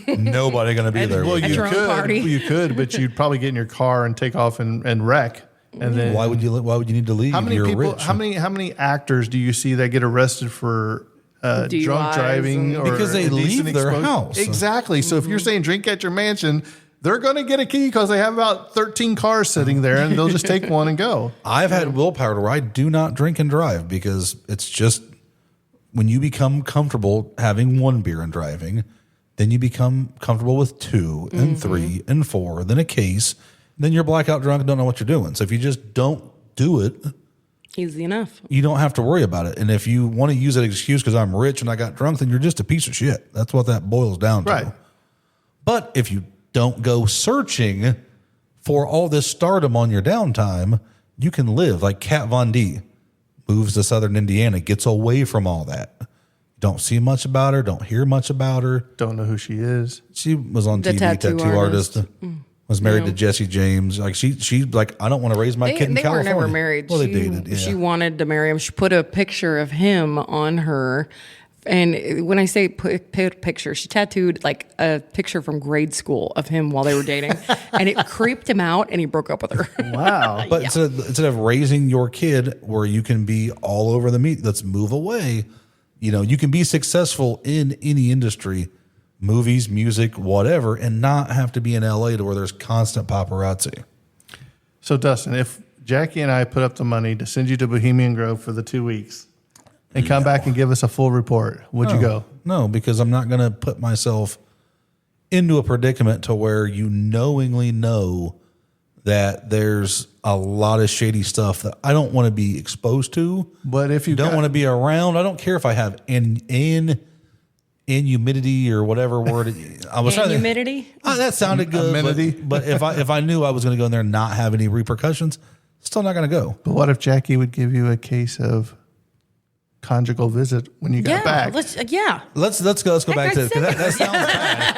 [SPEAKER 2] nobody going to be there.
[SPEAKER 1] Well,
[SPEAKER 2] with
[SPEAKER 4] At
[SPEAKER 2] you.
[SPEAKER 4] your own party.
[SPEAKER 1] You could, but you'd probably get in your car and take off and wreck. And then
[SPEAKER 2] Why would you need to leave?
[SPEAKER 1] How many
[SPEAKER 2] You're
[SPEAKER 1] people?
[SPEAKER 2] rich.
[SPEAKER 1] How many actors do you see that get arrested for drunk
[SPEAKER 4] DUIs
[SPEAKER 1] driving?
[SPEAKER 4] and-
[SPEAKER 1] Or
[SPEAKER 2] Because they
[SPEAKER 1] indecent
[SPEAKER 2] leave their
[SPEAKER 1] exposure?
[SPEAKER 2] house.
[SPEAKER 1] Exactly. So if you're saying drink at your mansion, they're going to get a key because they have about 13 cars sitting there, and they'll just take one and go.
[SPEAKER 2] I've had willpower to where I do not drink and drive because it's just when you become comfortable having one beer and driving, then you become comfortable with 2 and 3 and 4, then a case, then you're blackout drunk and don't know what you're doing. So if you just don't do it,
[SPEAKER 4] Easy enough.
[SPEAKER 2] you don't have to worry about it. And if you want to use that excuse because I'm rich and I got drunk, then you're just a piece of shit. That's what that boils down to.
[SPEAKER 1] Right.
[SPEAKER 2] But if you don't go searching for all this stardom on your downtime, you can live like Kat Von D moves to Southern Indiana, gets away from all that. Don't see much about her, don't hear much about her.
[SPEAKER 1] Don't know who she is.
[SPEAKER 2] She was on
[SPEAKER 4] The
[SPEAKER 2] TV,
[SPEAKER 4] tattoo artist.
[SPEAKER 2] was married to Jesse James. Like she like, I don't want to raise my kid in
[SPEAKER 4] They were
[SPEAKER 2] California.
[SPEAKER 4] never married.
[SPEAKER 2] Well, they
[SPEAKER 4] She-
[SPEAKER 2] dated. Yeah.
[SPEAKER 4] She wanted to marry him. She put a picture of him on her And when I say picture, she tattooed like a picture from grade school of him while they were dating, and it creeped him out, and he broke up with her.
[SPEAKER 1] Wow.
[SPEAKER 2] But instead of raising your kid where you can be all over the meat, let's move away. You know, you can be successful in any industry, movies, music, whatever, and not have to be in LA to where there's constant paparazzi.
[SPEAKER 1] So, Dustin, if Jackie and I put up the money to send you to Bohemian Grove for the 2 weeks and come back and give us a full report, would you go?
[SPEAKER 2] No, because I'm not going to put myself into a predicament to where you knowingly know that there's a lot of shady stuff that I don't want to be exposed to.
[SPEAKER 1] But if you
[SPEAKER 2] don't want to be around, I don't care if I have humidity or whatever word. I was trying
[SPEAKER 4] humidity.
[SPEAKER 2] That sounded good.
[SPEAKER 1] Amenity.
[SPEAKER 2] But if I knew I was going to go in there and not have any repercussions, still not going to go.
[SPEAKER 1] But what if Jackie would give you a case of conjugal visit when you got back?
[SPEAKER 2] Let's go back to that sounds bad.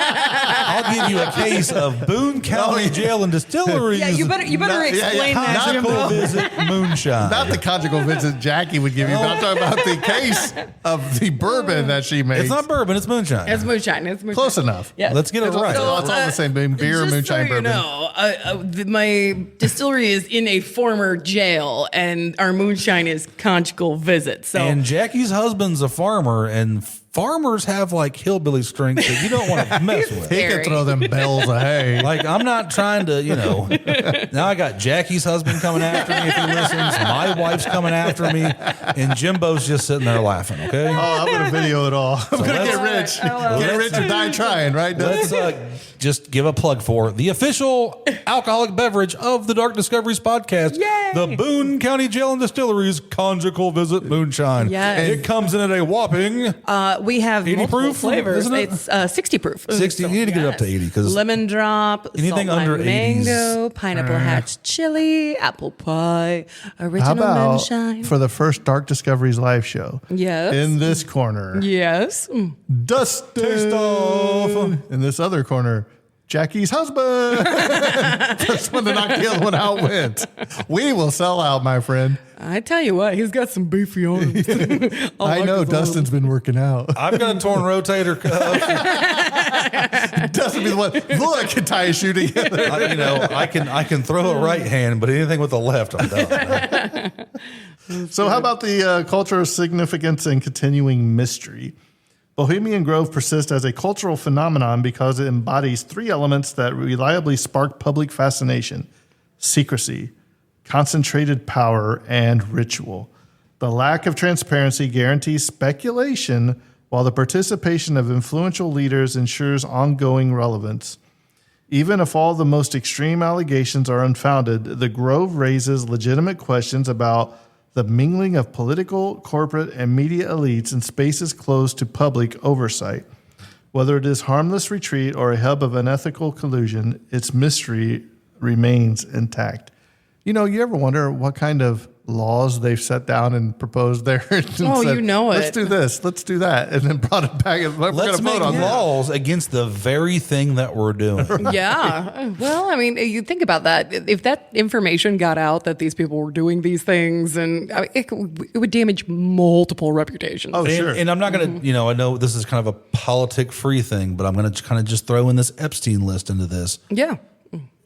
[SPEAKER 2] I'll give you a case of Boone County Jail and Distilleries.
[SPEAKER 4] Yeah, you better explain that.
[SPEAKER 2] Conjugal visit moonshine.
[SPEAKER 1] Not the conjugal visit Jackie would give you, but I'm talking about the case of the bourbon that she makes.
[SPEAKER 2] It's not bourbon, it's moonshine.
[SPEAKER 4] It's moonshine.
[SPEAKER 1] Close enough.
[SPEAKER 4] Yeah.
[SPEAKER 2] Let's get it right.
[SPEAKER 1] It's all the same beer,
[SPEAKER 5] Just
[SPEAKER 1] moonshine,
[SPEAKER 5] so you
[SPEAKER 1] bourbon.
[SPEAKER 5] know, my distillery is in a former jail, and our moonshine is conjugal visit. So
[SPEAKER 2] And Jackie's husband's a farmer, and farmers have like hillbilly strength that you don't want to mess with.
[SPEAKER 1] He can throw them bells of hay.
[SPEAKER 2] Like, I'm not trying to, now I got Jackie's husband coming after me if he listens. My wife's coming after me. And Jimbo's just sitting there laughing, okay?
[SPEAKER 1] Oh, I'm going to video it all. I'm going to get rich. Get rich or die trying, right?
[SPEAKER 2] Let's just give a plug for the official alcoholic beverage of the Dark Discoveries podcast.
[SPEAKER 4] Yay!
[SPEAKER 2] The Boone County Jail and Distilleries Conjugal Visit Moonshine.
[SPEAKER 4] Yes.
[SPEAKER 2] It comes in at a whopping
[SPEAKER 4] We have
[SPEAKER 2] 80
[SPEAKER 4] multiple
[SPEAKER 2] proof,
[SPEAKER 4] flavors.
[SPEAKER 2] isn't it?
[SPEAKER 4] It's 60 proof.
[SPEAKER 2] 60. You need to get it up to 80 because
[SPEAKER 4] Lemon drop,
[SPEAKER 2] anything
[SPEAKER 4] salt
[SPEAKER 2] under
[SPEAKER 4] lime
[SPEAKER 2] 80s,
[SPEAKER 4] mango, pineapple hatch chili, apple pie, original
[SPEAKER 1] How about
[SPEAKER 4] moonshine.
[SPEAKER 1] for the first Dark Discoveries live show?
[SPEAKER 4] Yes.
[SPEAKER 1] In this corner,
[SPEAKER 4] Yes.
[SPEAKER 1] Dustin.
[SPEAKER 2] Taste off.
[SPEAKER 1] In this other corner, Jackie's husband. First one to knock the other one out wins. We will sell out, my friend.
[SPEAKER 4] I tell you what, he's got some beefy arms.
[SPEAKER 1] I know Dustin's been working out.
[SPEAKER 2] I've got a torn rotator cuff.
[SPEAKER 1] Dustin be the one. Look at tie a shoe together.
[SPEAKER 2] I can throw a right hand, but anything with the left, I'm done.
[SPEAKER 1] So, how about the cultural significance and continuing mystery? Bohemian Grove persists as a cultural phenomenon because it embodies three elements that reliably spark public fascination: secrecy, concentrated power, and ritual. The lack of transparency guarantees speculation, while the participation of influential leaders ensures ongoing relevance. Even if all the most extreme allegations are unfounded, the Grove raises legitimate questions about the mingling of political, corporate, and media elites in spaces closed to public oversight. Whether it is harmless retreat or a hub of unethical collusion, its mystery remains intact. You ever wonder what kind of laws they've set down and proposed there? And
[SPEAKER 4] Oh, you know it.
[SPEAKER 1] Let's do this, let's do that, and then brought it back. And we're going
[SPEAKER 2] Let's
[SPEAKER 1] to
[SPEAKER 2] make
[SPEAKER 1] vote on that.
[SPEAKER 2] laws against the very thing that we're doing.
[SPEAKER 4] Yeah. Well, I mean, you think about that. If that information got out that these people were doing these things, and it would damage multiple reputations.
[SPEAKER 1] Oh, sure.
[SPEAKER 2] And I'm not going to, I know this is kind of a politic-free thing, but I'm going to kind of just throw in this Epstein list into this.
[SPEAKER 4] Yeah.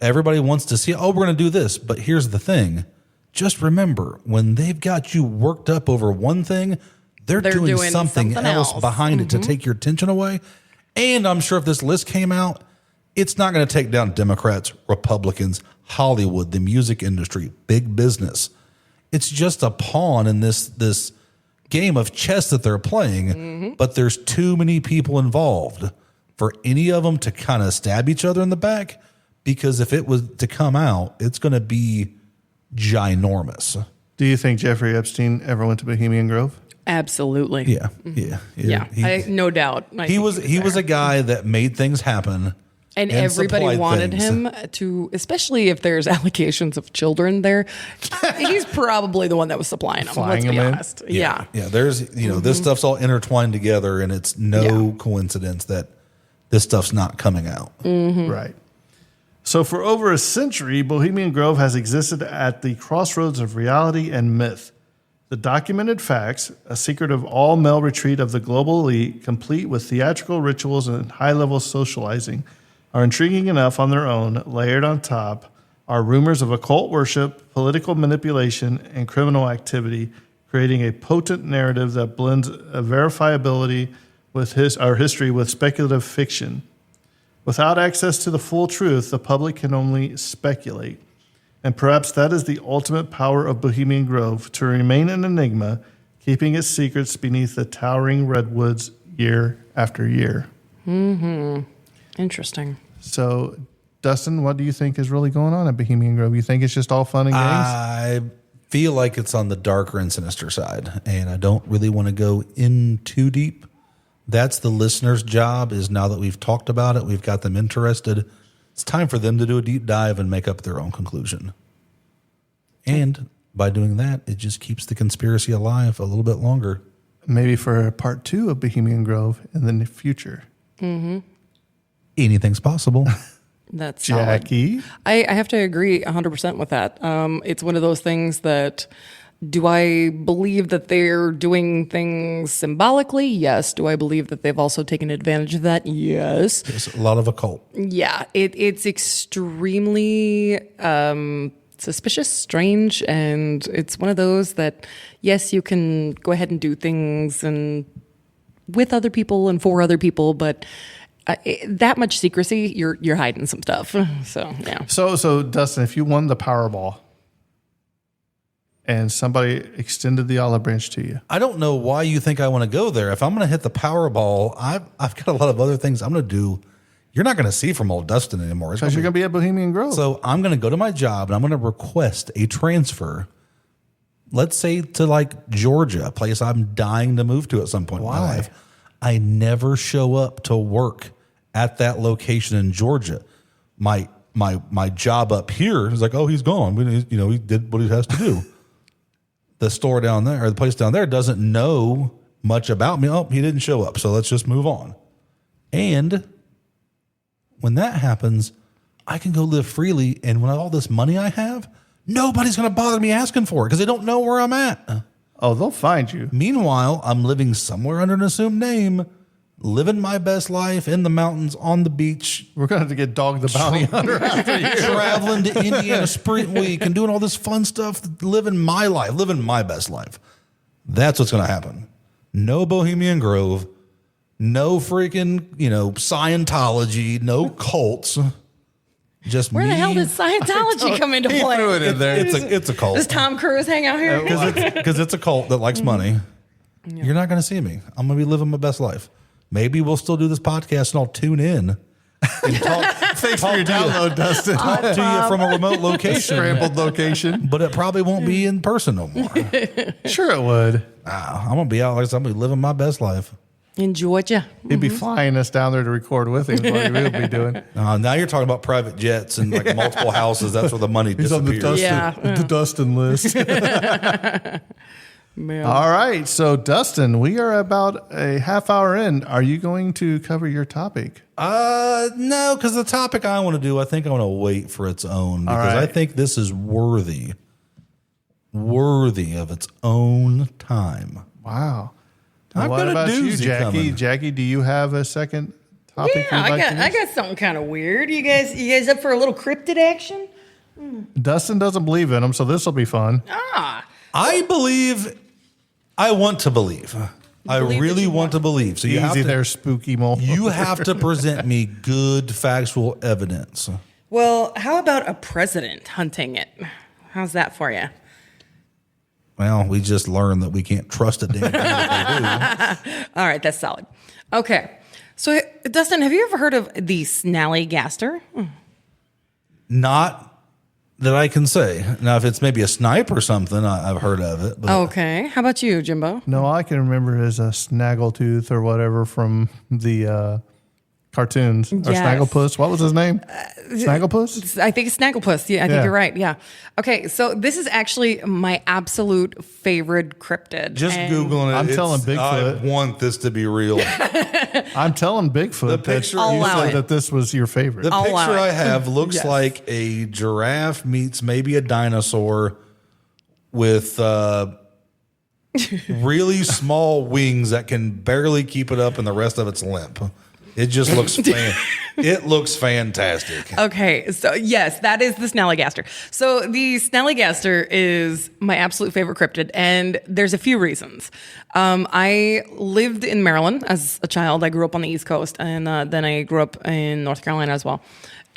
[SPEAKER 2] Everybody wants to see, we're going to do this. But here's the thing. Just remember, when they've got you worked up over one thing, they're doing something else behind it to take your attention away. And I'm sure if this list came out, it's not going to take down Democrats, Republicans, Hollywood, the music industry, big business. It's just a pawn in this game of chess that they're playing, but there's too many people involved for any of them to kind of stab each other in the back, because if it was to come out, it's going to be ginormous.
[SPEAKER 1] Do you think Jeffrey Epstein ever went to Bohemian Grove?
[SPEAKER 4] Absolutely.
[SPEAKER 2] Yeah.
[SPEAKER 4] No doubt.
[SPEAKER 2] He was a guy that made things happen.
[SPEAKER 4] And everybody
[SPEAKER 2] supplied
[SPEAKER 4] wanted
[SPEAKER 2] things.
[SPEAKER 4] him to, especially if there's allegations of children there. He's probably the one that was supplying them.
[SPEAKER 1] Flying
[SPEAKER 4] Let's be
[SPEAKER 1] them in?
[SPEAKER 4] honest. Yeah.
[SPEAKER 2] Yeah, there's, this stuff's all intertwined together, and it's no coincidence that this stuff's not coming out.
[SPEAKER 1] Right. So for over a century, Bohemian Grove has existed at the crossroads of reality and myth. The documented facts, a secret of all male retreat of the global elite, complete with theatrical rituals and high-level socializing, are intriguing enough on their own. Layered on top are rumors of occult worship, political manipulation, and criminal activity, creating a potent narrative that blends a verifiability with our history with speculative fiction. Without access to the full truth, the public can only speculate. And perhaps that is the ultimate power of Bohemian Grove, to remain an enigma, keeping its secrets beneath the towering redwoods year after year.
[SPEAKER 4] Interesting.
[SPEAKER 1] So, Dustin, what do you think is really going on at Bohemian Grove? You think it's just all fun and games?
[SPEAKER 2] I feel like it's on the darker and sinister side, and I don't really want to go in too deep. That's the listener's job, is now that we've talked about it, we've got them interested. It's time for them to do a deep dive and make up their own conclusion. And by doing that, it just keeps the conspiracy alive a little bit longer.
[SPEAKER 1] Maybe for part 2 of Bohemian Grove in the future.
[SPEAKER 2] Anything's possible.
[SPEAKER 4] That's solid.
[SPEAKER 1] Jackie?
[SPEAKER 4] I have to agree 100% with that. It's one of those things that, do I believe that they're doing things symbolically? Yes. Do I believe that they've also taken advantage of that? Yes.
[SPEAKER 2] There's a lot of occult.
[SPEAKER 4] Yeah, it's extremely suspicious, strange, and it's one of those that, yes, you can go ahead and do things and with other people and for other people, but that much secrecy, you're hiding some stuff. So yeah.
[SPEAKER 1] So Dustin, if you won the Powerball and somebody extended the olive branch to you,
[SPEAKER 2] I don't know why you think I want to go there. If I'm going to hit the Powerball, I've got a lot of other things I'm going to do. You're not going to see from old Dustin anymore.
[SPEAKER 1] because you're going to be at Bohemian Grove.
[SPEAKER 2] So I'm going to go to my job and I'm going to request a transfer. Let's say to like Georgia, a place I'm dying to move to at some point in my life. I never show up to work at that location in Georgia. My job up here is like, oh, he's gone. He did what he has to do. The store down there, or the place down there, doesn't know much about me. Oh, he didn't show up, so let's just move on. And when that happens, I can go live freely, and when all this money I have, nobody's going to bother me asking for it because they don't know where I'm at.
[SPEAKER 1] Oh, they'll find you.
[SPEAKER 2] Meanwhile, I'm living somewhere under an assumed name, living my best life in the mountains, on the beach,
[SPEAKER 1] We're going to have to get Dog the Bounty Hunter after you.
[SPEAKER 2] traveling to Indiana Spring Week and doing all this fun stuff, living my life, living my best life. That's what's going to happen. No Bohemian Grove, no freaking, Scientology, no cults. Just
[SPEAKER 4] Where
[SPEAKER 2] me.
[SPEAKER 4] the hell did Scientology come into play?
[SPEAKER 1] threw it in there.
[SPEAKER 2] It's a cult.
[SPEAKER 4] Does Tom Cruise hang out here?
[SPEAKER 2] Because it's a cult that likes money. You're not going to see me. I'm going to be living my best life. Maybe we'll still do this podcast and I'll tune in and talk.
[SPEAKER 1] Thanks for your download, Dustin.
[SPEAKER 2] Talk to you from a remote location.
[SPEAKER 1] Scrambled location.
[SPEAKER 2] But it probably won't be in person no more.
[SPEAKER 1] Sure it would.
[SPEAKER 2] I'm going to be out like I'm going to be living my best life.
[SPEAKER 4] In Georgia.
[SPEAKER 1] He'd be flying us down there to record with him. Is what he would be doing.
[SPEAKER 2] Now you're talking about private jets and like multiple houses. That's where the money
[SPEAKER 1] He's on the
[SPEAKER 2] disappears.
[SPEAKER 1] Dustin list. All right. So, Dustin, we are about a half hour in. Are you going to cover your topic?
[SPEAKER 2] No, because the topic I want to do, I think I want to wait for its own because
[SPEAKER 1] right.
[SPEAKER 2] I think this is worthy of its own time.
[SPEAKER 1] Wow.
[SPEAKER 2] I've
[SPEAKER 1] What
[SPEAKER 2] got a
[SPEAKER 1] about you,
[SPEAKER 2] doozy
[SPEAKER 1] Jackie?
[SPEAKER 2] coming.
[SPEAKER 1] Jackie, do you have a second topic you'd like to
[SPEAKER 5] I
[SPEAKER 1] use?
[SPEAKER 5] got something kind of weird. You guys up for a little cryptid action?
[SPEAKER 1] Dustin doesn't believe in them, so this will be fun.
[SPEAKER 2] I want to believe. I really want to believe. So you have
[SPEAKER 1] Easy
[SPEAKER 2] to,
[SPEAKER 1] there, spooky mole.
[SPEAKER 2] you have to present me good factual evidence.
[SPEAKER 5] Well, how about a president hunting it? How's that for you?
[SPEAKER 2] Well, we just learned that we can't trust a damn thing that they do.
[SPEAKER 5] All right, that's solid. Okay. So, Dustin, have you ever heard of the Snallygaster?
[SPEAKER 2] Not that I can say. Now, if it's maybe a snipe or something, I've heard of it. But
[SPEAKER 5] Okay. How about you, Jimbo?
[SPEAKER 1] No, all I can remember is a snaggletooth or whatever from the cartoons. Or
[SPEAKER 5] Yes.
[SPEAKER 1] Snagglepuss. What was his name? Snagglepuss?
[SPEAKER 5] I think it's Snagglepuss. Yeah, I think
[SPEAKER 1] Yeah.
[SPEAKER 5] you're right. Yeah. Okay, so this is actually my absolute favorite cryptid.
[SPEAKER 2] just
[SPEAKER 5] And
[SPEAKER 2] Googling it.
[SPEAKER 1] I'm telling Bigfoot.
[SPEAKER 2] I want this to be real.
[SPEAKER 1] I'm telling Bigfoot
[SPEAKER 2] The
[SPEAKER 1] that
[SPEAKER 2] picture-
[SPEAKER 1] you
[SPEAKER 2] I'll
[SPEAKER 5] allow
[SPEAKER 1] said
[SPEAKER 5] it.
[SPEAKER 1] that this was your favorite.
[SPEAKER 2] The
[SPEAKER 5] I'll
[SPEAKER 2] picture
[SPEAKER 5] allow it.
[SPEAKER 2] I have looks
[SPEAKER 5] Yes.
[SPEAKER 2] like a giraffe meets maybe a dinosaur with really small wings that can barely keep it up and the rest of it's limp. It just looks it looks fantastic.
[SPEAKER 5] Okay, so yes, that is the Snallygaster. So the Snallygaster is my absolute favorite cryptid, and there's a few reasons. I lived in Maryland as a child. I grew up on the East Coast, and then I grew up in North Carolina as well.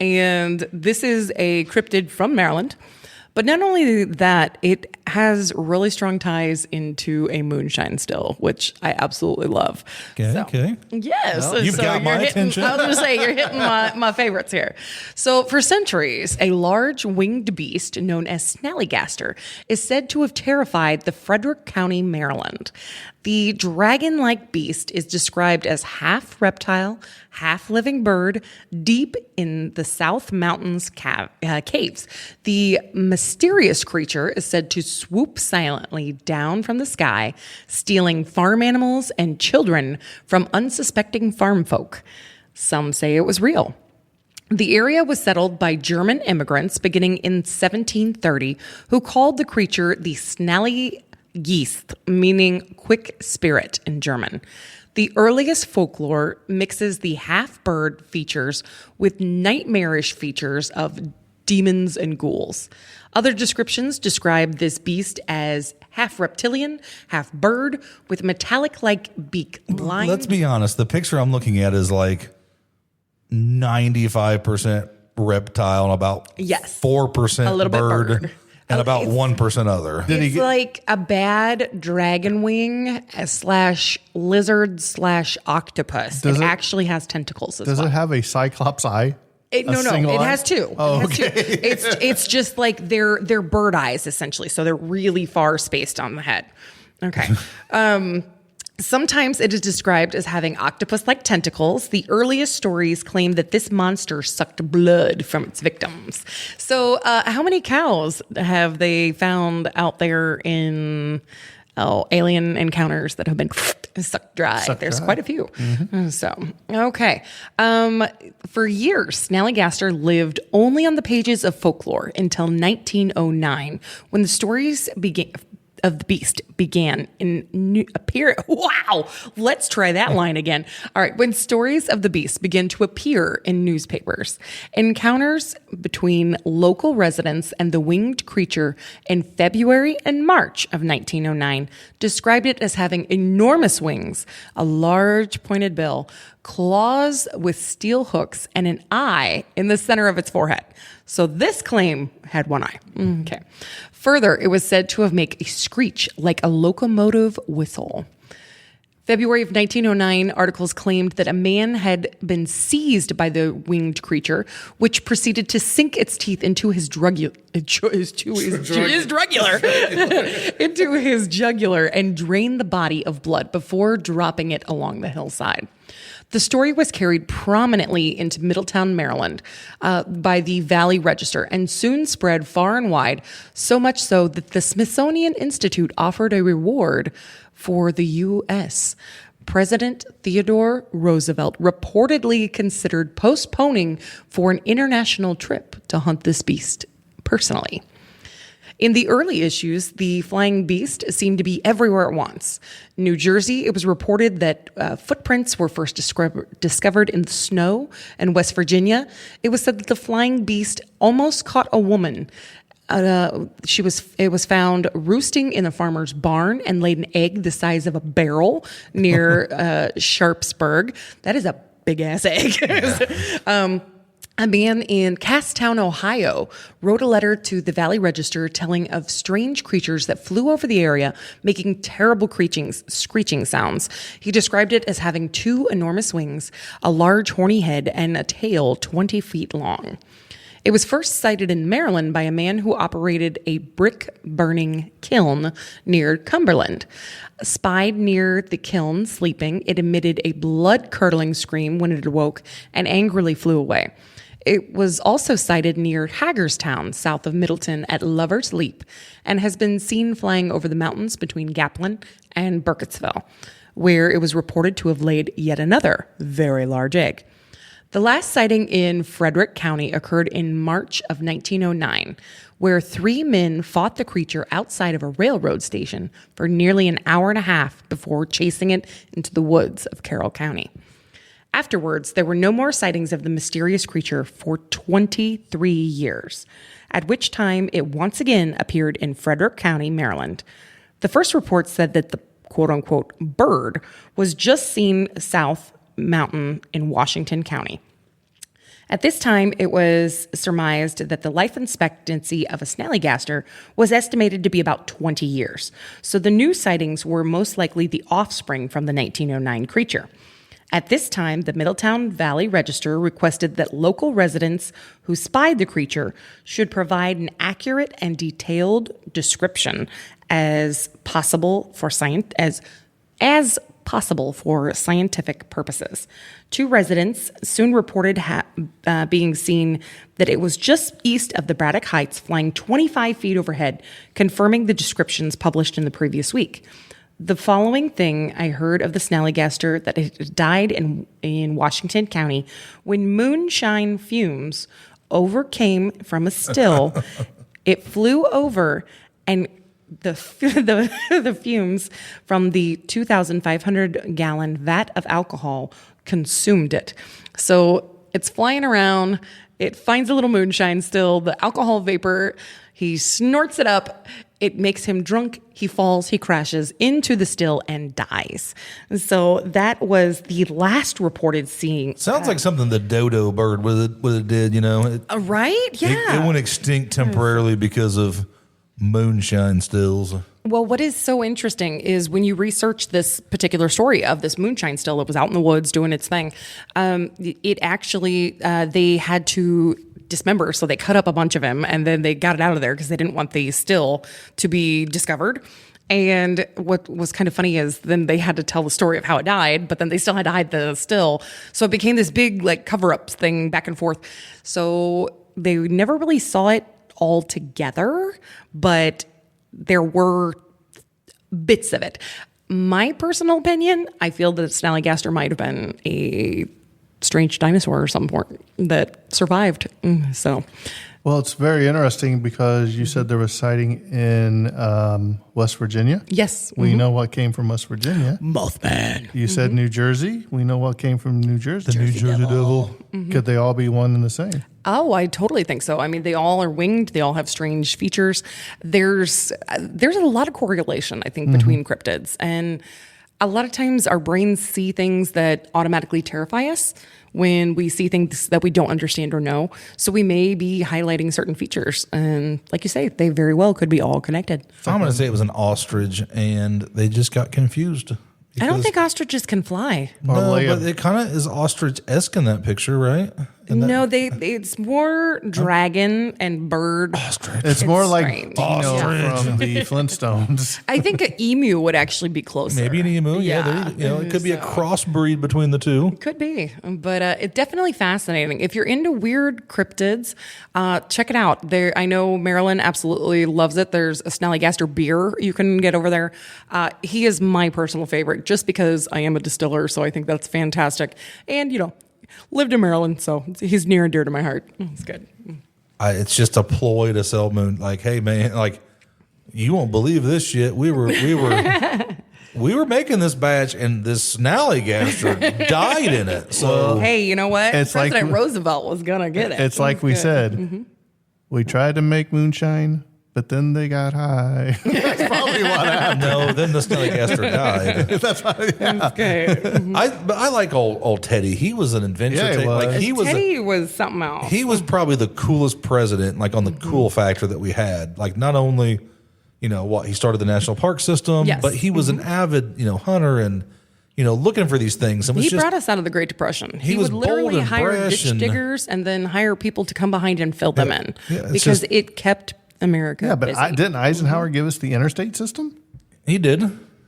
[SPEAKER 5] And this is a cryptid from Maryland. But not only that, it has really strong ties into a moonshine still, which I absolutely love.
[SPEAKER 2] Okay.
[SPEAKER 5] Yes.
[SPEAKER 2] Well, you've got my attention.
[SPEAKER 5] I was going to say, you're hitting my favorites here. So for centuries, a large winged beast known as Snallygaster is said to have terrified the Frederick County, Maryland. The dragon-like beast is described as half reptile, half living bird, deep in the South Mountains caves. The mysterious creature is said to swoop silently down from the sky, stealing farm animals and children from unsuspecting farm folk. Some say it was real. The area was settled by German immigrants beginning in 1730, who called the creature the Snallygeist, meaning quick spirit in German. The earliest folklore mixes the half-bird features with nightmarish features of demons and ghouls. Other descriptions describe this beast as half reptilian, half bird, with metallic-like beak.
[SPEAKER 2] Let's be honest. The picture I'm looking at is like 95% reptile and about 4%
[SPEAKER 5] a little
[SPEAKER 2] bird.
[SPEAKER 5] bit bird.
[SPEAKER 2] And about 1% other.
[SPEAKER 5] It's like a bad dragon wing / lizard / octopus. It actually has tentacles as well.
[SPEAKER 1] Does it have a cyclops eye?
[SPEAKER 5] No. It has two.
[SPEAKER 1] Oh,
[SPEAKER 5] it has two. It's just like they're bird eyes essentially, so they're really far spaced on the head. Okay. Sometimes it is described as having octopus-like tentacles. The earliest stories claim that this monster sucked blood from its victims. So how many cows have they found out there in alien encounters that have been sucked dry? There's quite a few. Mm-hmm. So, okay. For years, Snallygaster lived only on the pages of folklore until 1909, when the stories of the beast began in appear. Wow. Let's try that line again. All right. When stories of the beast began to appear in newspapers, encounters between local residents and the winged creature in February and March of 1909 described it as having enormous wings, a large pointed bill, claws with steel hooks, and an eye in the center of its forehead. So this claim had one eye. Okay. Further, it was said to have made a screech like a locomotive whistle. February of 1909, articles claimed that a man had been seized by the winged creature, which proceeded to sink its teeth into his jugular and drain the body of blood before dropping it along the hillside. The story was carried prominently into Middletown, Maryland, by the Valley Register and soon spread far and wide, so much so that the Smithsonian Institute offered a reward for the U.S. President Theodore Roosevelt reportedly considered postponing for an international trip to hunt this beast personally. In the early issues, the flying beast seemed to be everywhere at once. In New Jersey, it was reported that footprints were first discovered in the snow. In West Virginia, it was said that the flying beast almost caught a woman. It was found roosting in a farmer's barn and laid an egg the size of a barrel near Sharpsburg. That is a big ass egg. Yeah. A man in Casstown, Ohio, wrote a letter to the Valley Register telling of strange creatures that flew over the area, making terrible screeching sounds. He described it as having 2 enormous wings, a large horny head, and a tail 20 feet long. It was first sighted in Maryland by a man who operated a brick-burning kiln near Cumberland. Spied near the kiln sleeping, it emitted a blood-curdling scream when it awoke and angrily flew away. It was also sighted near Hagerstown, south of Middleton, at Lover's Leap, and has been seen flying over the mountains between Gaplin and Burkittsville, where it was reported to have laid yet another very large egg. The last sighting in Frederick County occurred in March of 1909, where 3 men fought the creature outside of a railroad station for nearly an hour and a half before chasing it into the woods of Carroll County. Afterwards, there were no more sightings of the mysterious creature for 23 years, at which time it once again appeared in Frederick County, Maryland. The first report said that the quote-unquote bird was just seen south mountain in Washington County. At this time, it was surmised that the life expectancy of a snallygaster was estimated to be about 20 years. So the new sightings were most likely the offspring from the 1909 creature. At this time, the Middletown Valley Register requested that local residents who spied the creature should provide an accurate and detailed description as possible for scientific purposes. 2 residents soon reported being seen that it was just east of the Braddock Heights, flying 25 feet overhead, confirming the descriptions published in the previous week. The following thing I heard of the snallygaster that it died in Washington County when moonshine fumes overcame from a still. It flew over, and the fumes from the 2,500 gallon vat of alcohol consumed it. So it's flying around. It finds a little moonshine still, the alcohol vapor. He snorts it up. It makes him drunk. He falls, he crashes into the still and dies. So that was the last reported seeing.
[SPEAKER 2] Sounds like something the dodo bird would have did, you know.
[SPEAKER 5] Right? Yeah.
[SPEAKER 2] It went extinct temporarily because of moonshine stills.
[SPEAKER 5] Well, what is so interesting is when you research this particular story of this moonshine still, it was out in the woods doing its thing. It actually, they had to dismember, so they cut up a bunch of him and then they got it out of there because they didn't want the still to be discovered. And what was kind of funny is then they had to tell the story of how it died, but then they still had to hide the still. So it became this big like cover-up thing back and forth. So they never really saw it all together, but there were bits of it. My personal opinion, I feel that Snallygaster might have been a strange dinosaur or some point that survived. So,
[SPEAKER 1] Well, it's very interesting because you said there was sighting in West Virginia.
[SPEAKER 5] yes.
[SPEAKER 1] We know what came from West Virginia.
[SPEAKER 2] Mothman.
[SPEAKER 1] You said New Jersey. We know what came from New Jersey.
[SPEAKER 2] The New Jersey Devil.
[SPEAKER 1] Could they all be one and the same?
[SPEAKER 5] Oh, I totally think so. I mean, they all are winged. They all have strange features. There's a lot of correlation, I think, between cryptids. And a lot of times our brains see things that automatically terrify us when we see things that we don't understand or know. So we may be highlighting certain features. And like you say, they very well could be all connected.
[SPEAKER 2] I'm going to say it was an ostrich and they just got confused.
[SPEAKER 5] I don't think ostriches can fly.
[SPEAKER 2] No, but it kind of is ostrich-esque in that picture, right?
[SPEAKER 5] No, it's more dragon and bird.
[SPEAKER 2] Ostrich.
[SPEAKER 1] It's more like
[SPEAKER 5] strange.
[SPEAKER 1] Dino from the Flintstones.
[SPEAKER 5] I think an emu would actually be closer.
[SPEAKER 2] Maybe an emu. Yeah, it could be a crossbreed between the two.
[SPEAKER 5] Could be, but it's definitely fascinating. If you're into weird cryptids, check it out. There, I know Marilyn absolutely loves it. There's a Snallygaster beer you can get over there. He is my personal favorite, just because I am a distiller, so I think that's fantastic. And lived in Maryland, so he's near and dear to my heart. It's good.
[SPEAKER 2] It's just a ploy to sell moon. Like, hey man, like you won't believe this shit. We were making this batch, and this Snallygaster died in it. So
[SPEAKER 5] Hey, you know what?
[SPEAKER 1] It's like-
[SPEAKER 5] President Roosevelt was gonna get it.
[SPEAKER 1] It's like we said. We tried to make moonshine, but then they got high. That's probably what happened.
[SPEAKER 2] no, then the Snallygaster died.
[SPEAKER 5] Okay.
[SPEAKER 2] But I like old Teddy. He was an adventure.
[SPEAKER 1] Yeah, he was.
[SPEAKER 2] Like he was.
[SPEAKER 5] Teddy was something else.
[SPEAKER 2] He was probably the coolest president, like on the cool factor that we had. Like not only, he started the national park system,
[SPEAKER 5] Yes.
[SPEAKER 2] but he was an avid, hunter and, looking for these things. And
[SPEAKER 5] He brought us out of the Great Depression. He
[SPEAKER 2] was
[SPEAKER 5] would literally
[SPEAKER 2] bold and
[SPEAKER 5] hire
[SPEAKER 2] brash
[SPEAKER 5] ditch
[SPEAKER 2] and-
[SPEAKER 5] diggers and then hire people to come behind and fill them in
[SPEAKER 2] Yeah, it's
[SPEAKER 5] because
[SPEAKER 2] just-
[SPEAKER 5] it kept America
[SPEAKER 1] Yeah, but
[SPEAKER 5] busy.
[SPEAKER 1] didn't Eisenhower give us the interstate system?
[SPEAKER 2] He did.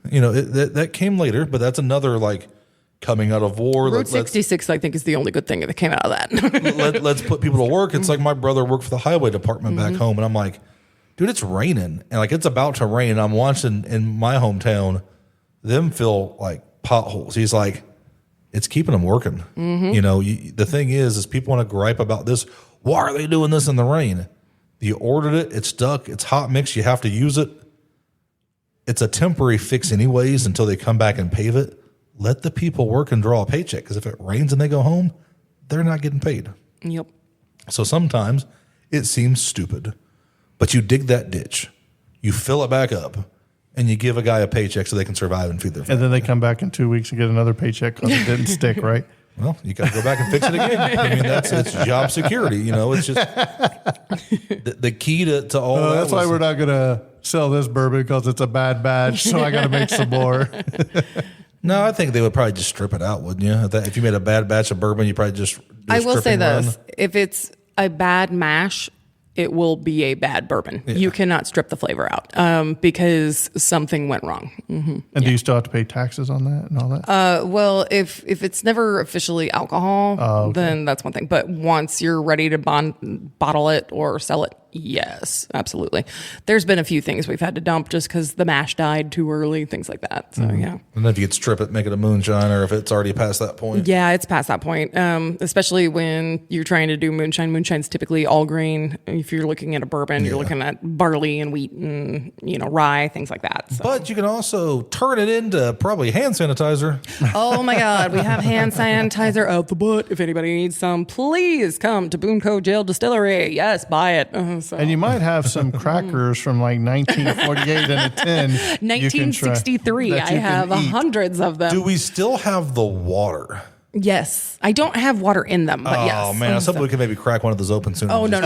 [SPEAKER 2] That came later, but that's another like coming out of war.
[SPEAKER 5] Route 66, I think, is the only good thing that came out of that.
[SPEAKER 2] Let's put people to work. It's like my brother worked for the highway department back home, and I'm like, dude, it's raining, and like it's about to rain. I'm watching in my hometown them fill like potholes. He's like, it's keeping them working. You know, the thing is people want to gripe about this. Why are they doing this in the rain? You ordered it. It's stuck. It's hot mix. You have to use it. It's a temporary fix anyways until they come back and pave it. Let the people work and draw a paycheck, because if it rains and they go home, they're not getting paid.
[SPEAKER 4] Yep.
[SPEAKER 2] So sometimes it seems stupid, but you dig that ditch, you fill it back up, and you give a guy a paycheck so they can survive and feed their family.
[SPEAKER 1] And then they come back in 2 weeks and get another paycheck because it didn't stick, right?
[SPEAKER 2] Well, you got to go back and fix it again. I mean, it's job security. You know, it's just the key to all that.
[SPEAKER 1] That's why we're not going to sell this bourbon, because it's a bad batch. So I got to make some more.
[SPEAKER 2] No, I think they would probably just strip it out, wouldn't you? If you made a bad batch of bourbon, you probably just do a
[SPEAKER 4] I will say
[SPEAKER 2] stripping run.
[SPEAKER 4] this: if it's a bad mash, it will be a bad bourbon. You cannot strip the flavor out because something went wrong.
[SPEAKER 1] And do you still have to pay taxes on that and all that?
[SPEAKER 4] Well, if it's never officially alcohol, then that's one thing. But once you're ready to bottle it or sell it, yes, absolutely. There's been a few things we've had to dump just because the mash died too early, things like that. So yeah.
[SPEAKER 2] And then if you could strip it, make it a moonshine, or if it's already past that point.
[SPEAKER 4] Yeah, it's past that point, especially when you're trying to do moonshine. Moonshine's typically all grain. If you're looking at a bourbon, you're looking at barley and wheat and rye, things like that. So.
[SPEAKER 2] But you can also turn it into probably hand sanitizer.
[SPEAKER 4] Oh my God, we have hand sanitizer out the butt. If anybody needs some, please come to Boomco Jail Distillery. Yes, buy it. So.
[SPEAKER 1] And you might have some crackers from like 1948 in a tin.
[SPEAKER 4] 1963. I have hundreds of them.
[SPEAKER 2] Do we still have the water?
[SPEAKER 4] Yes. I don't have water in them, but yes.
[SPEAKER 2] Oh man, somebody could maybe crack one of those open soon.
[SPEAKER 4] Oh no.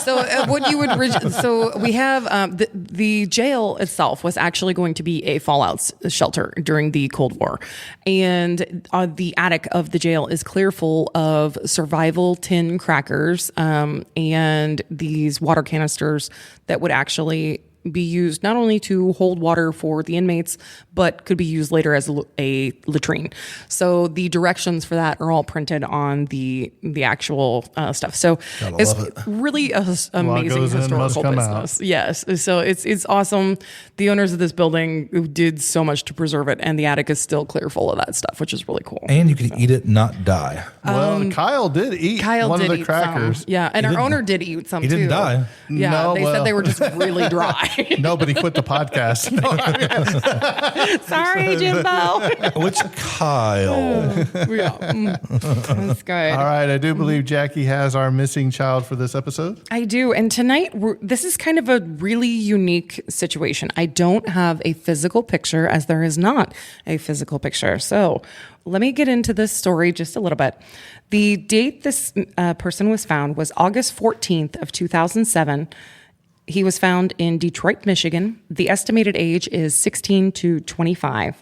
[SPEAKER 4] So what you would so we have the jail itself was actually going to be a fallout shelter during the Cold War, and the attic of the jail is clear full of survival tin crackers and these water canisters that would actually be used not only to hold water for the inmates, but could be used later as a latrine. So the directions for that are all printed on the actual stuff. So it's really an amazing historical business. Yes. So it's awesome. The owners of this building did so much to preserve it, and the attic is still clear full of that stuff, which is really cool.
[SPEAKER 2] And you can eat it, not die.
[SPEAKER 1] Well, Kyle did eat one of the crackers.
[SPEAKER 4] Some. Yeah, and our owner did eat some too.
[SPEAKER 2] He didn't die.
[SPEAKER 4] Yeah,
[SPEAKER 1] No,
[SPEAKER 4] they said they were just really dry.
[SPEAKER 1] No, but he quit the podcast.
[SPEAKER 4] Sorry, Jimbo.
[SPEAKER 2] Which Kyle?
[SPEAKER 4] That's good.
[SPEAKER 1] All right, I do believe Jackie has our missing child for this episode.
[SPEAKER 4] I do. And tonight, this is kind of a really unique situation. I don't have a physical picture, as there is not a physical picture. So let me get into this story just a little bit. The date this person was found was August 14th of 2007. He was found in Detroit, Michigan. The estimated age is 16 to 25.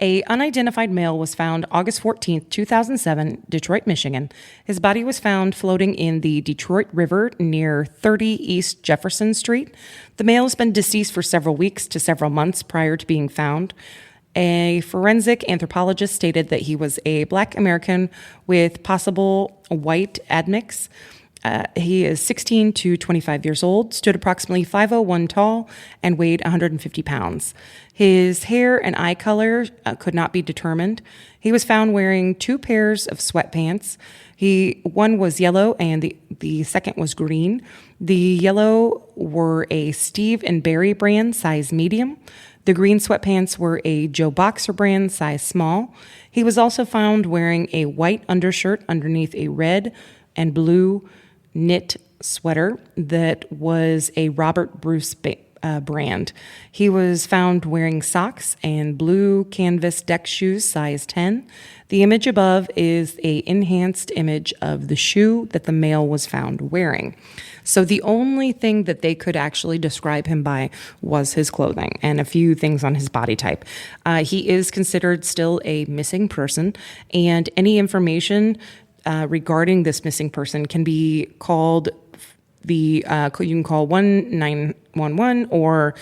[SPEAKER 4] A unidentified male was found August 14th, 2007, Detroit, Michigan. His body was found floating in the Detroit River near 30 East Jefferson Street. The male has been deceased for several weeks to several months prior to being found. A forensic anthropologist stated that he was a Black American with possible white admix. He is 16 to 25 years old, stood approximately 5'01" tall, and weighed 150 pounds. His hair and eye color could not be determined. He was found wearing 2 pairs of sweatpants. One was yellow and the second was green. The yellow were a Steve and Barry brand, size medium. The green sweatpants were a Joe Boxer brand, size small. He was also found wearing a white undershirt underneath a red and blue knit sweater that was a Robert Bruce brand. He was found wearing socks and blue canvas deck shoes, size 10. The image above is an enhanced image of the shoe that the male was found wearing. So the only thing that they could actually describe him by was his clothing and a few things on his body type. He is considered still a missing person, and any information regarding this missing person can be called you can call 1-911 or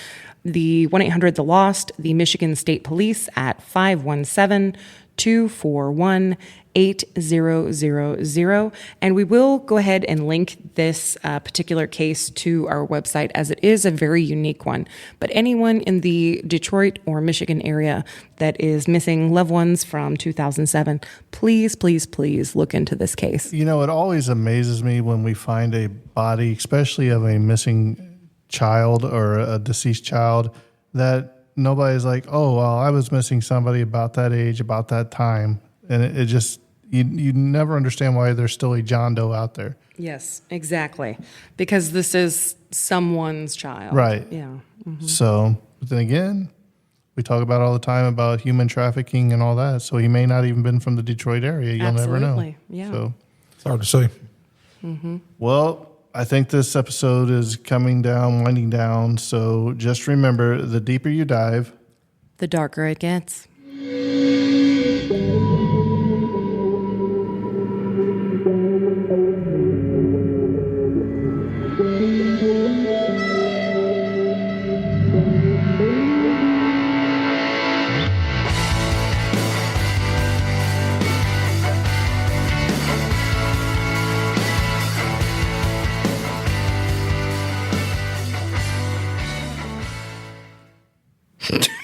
[SPEAKER 4] the 1-800 The Lost, the Michigan State Police at 517-242-5252.
[SPEAKER 5] 241-8000. And we will go ahead and link this particular case to our website, as it is a very unique one. But anyone in the Detroit or Michigan area that is missing loved ones from 2007, please, please, please look into this case.
[SPEAKER 1] You know, it always amazes me when we find a body, especially of a missing child or a deceased child, that nobody's like, oh, well, I was missing somebody about that age, about that time. And it just, you never understand why there's still a John Doe out there.
[SPEAKER 5] Yes, exactly. Because this is someone's child.
[SPEAKER 1] Right.
[SPEAKER 5] Yeah.
[SPEAKER 1] So, but then again, we talk about all the time about human trafficking and all that. So he may not even been from the Detroit area. You'll never know.
[SPEAKER 5] Absolutely, yeah.
[SPEAKER 1] So,
[SPEAKER 2] It's hard to say.
[SPEAKER 1] well, I think this episode is winding down. So just remember, the deeper you dive,
[SPEAKER 5] The darker it gets.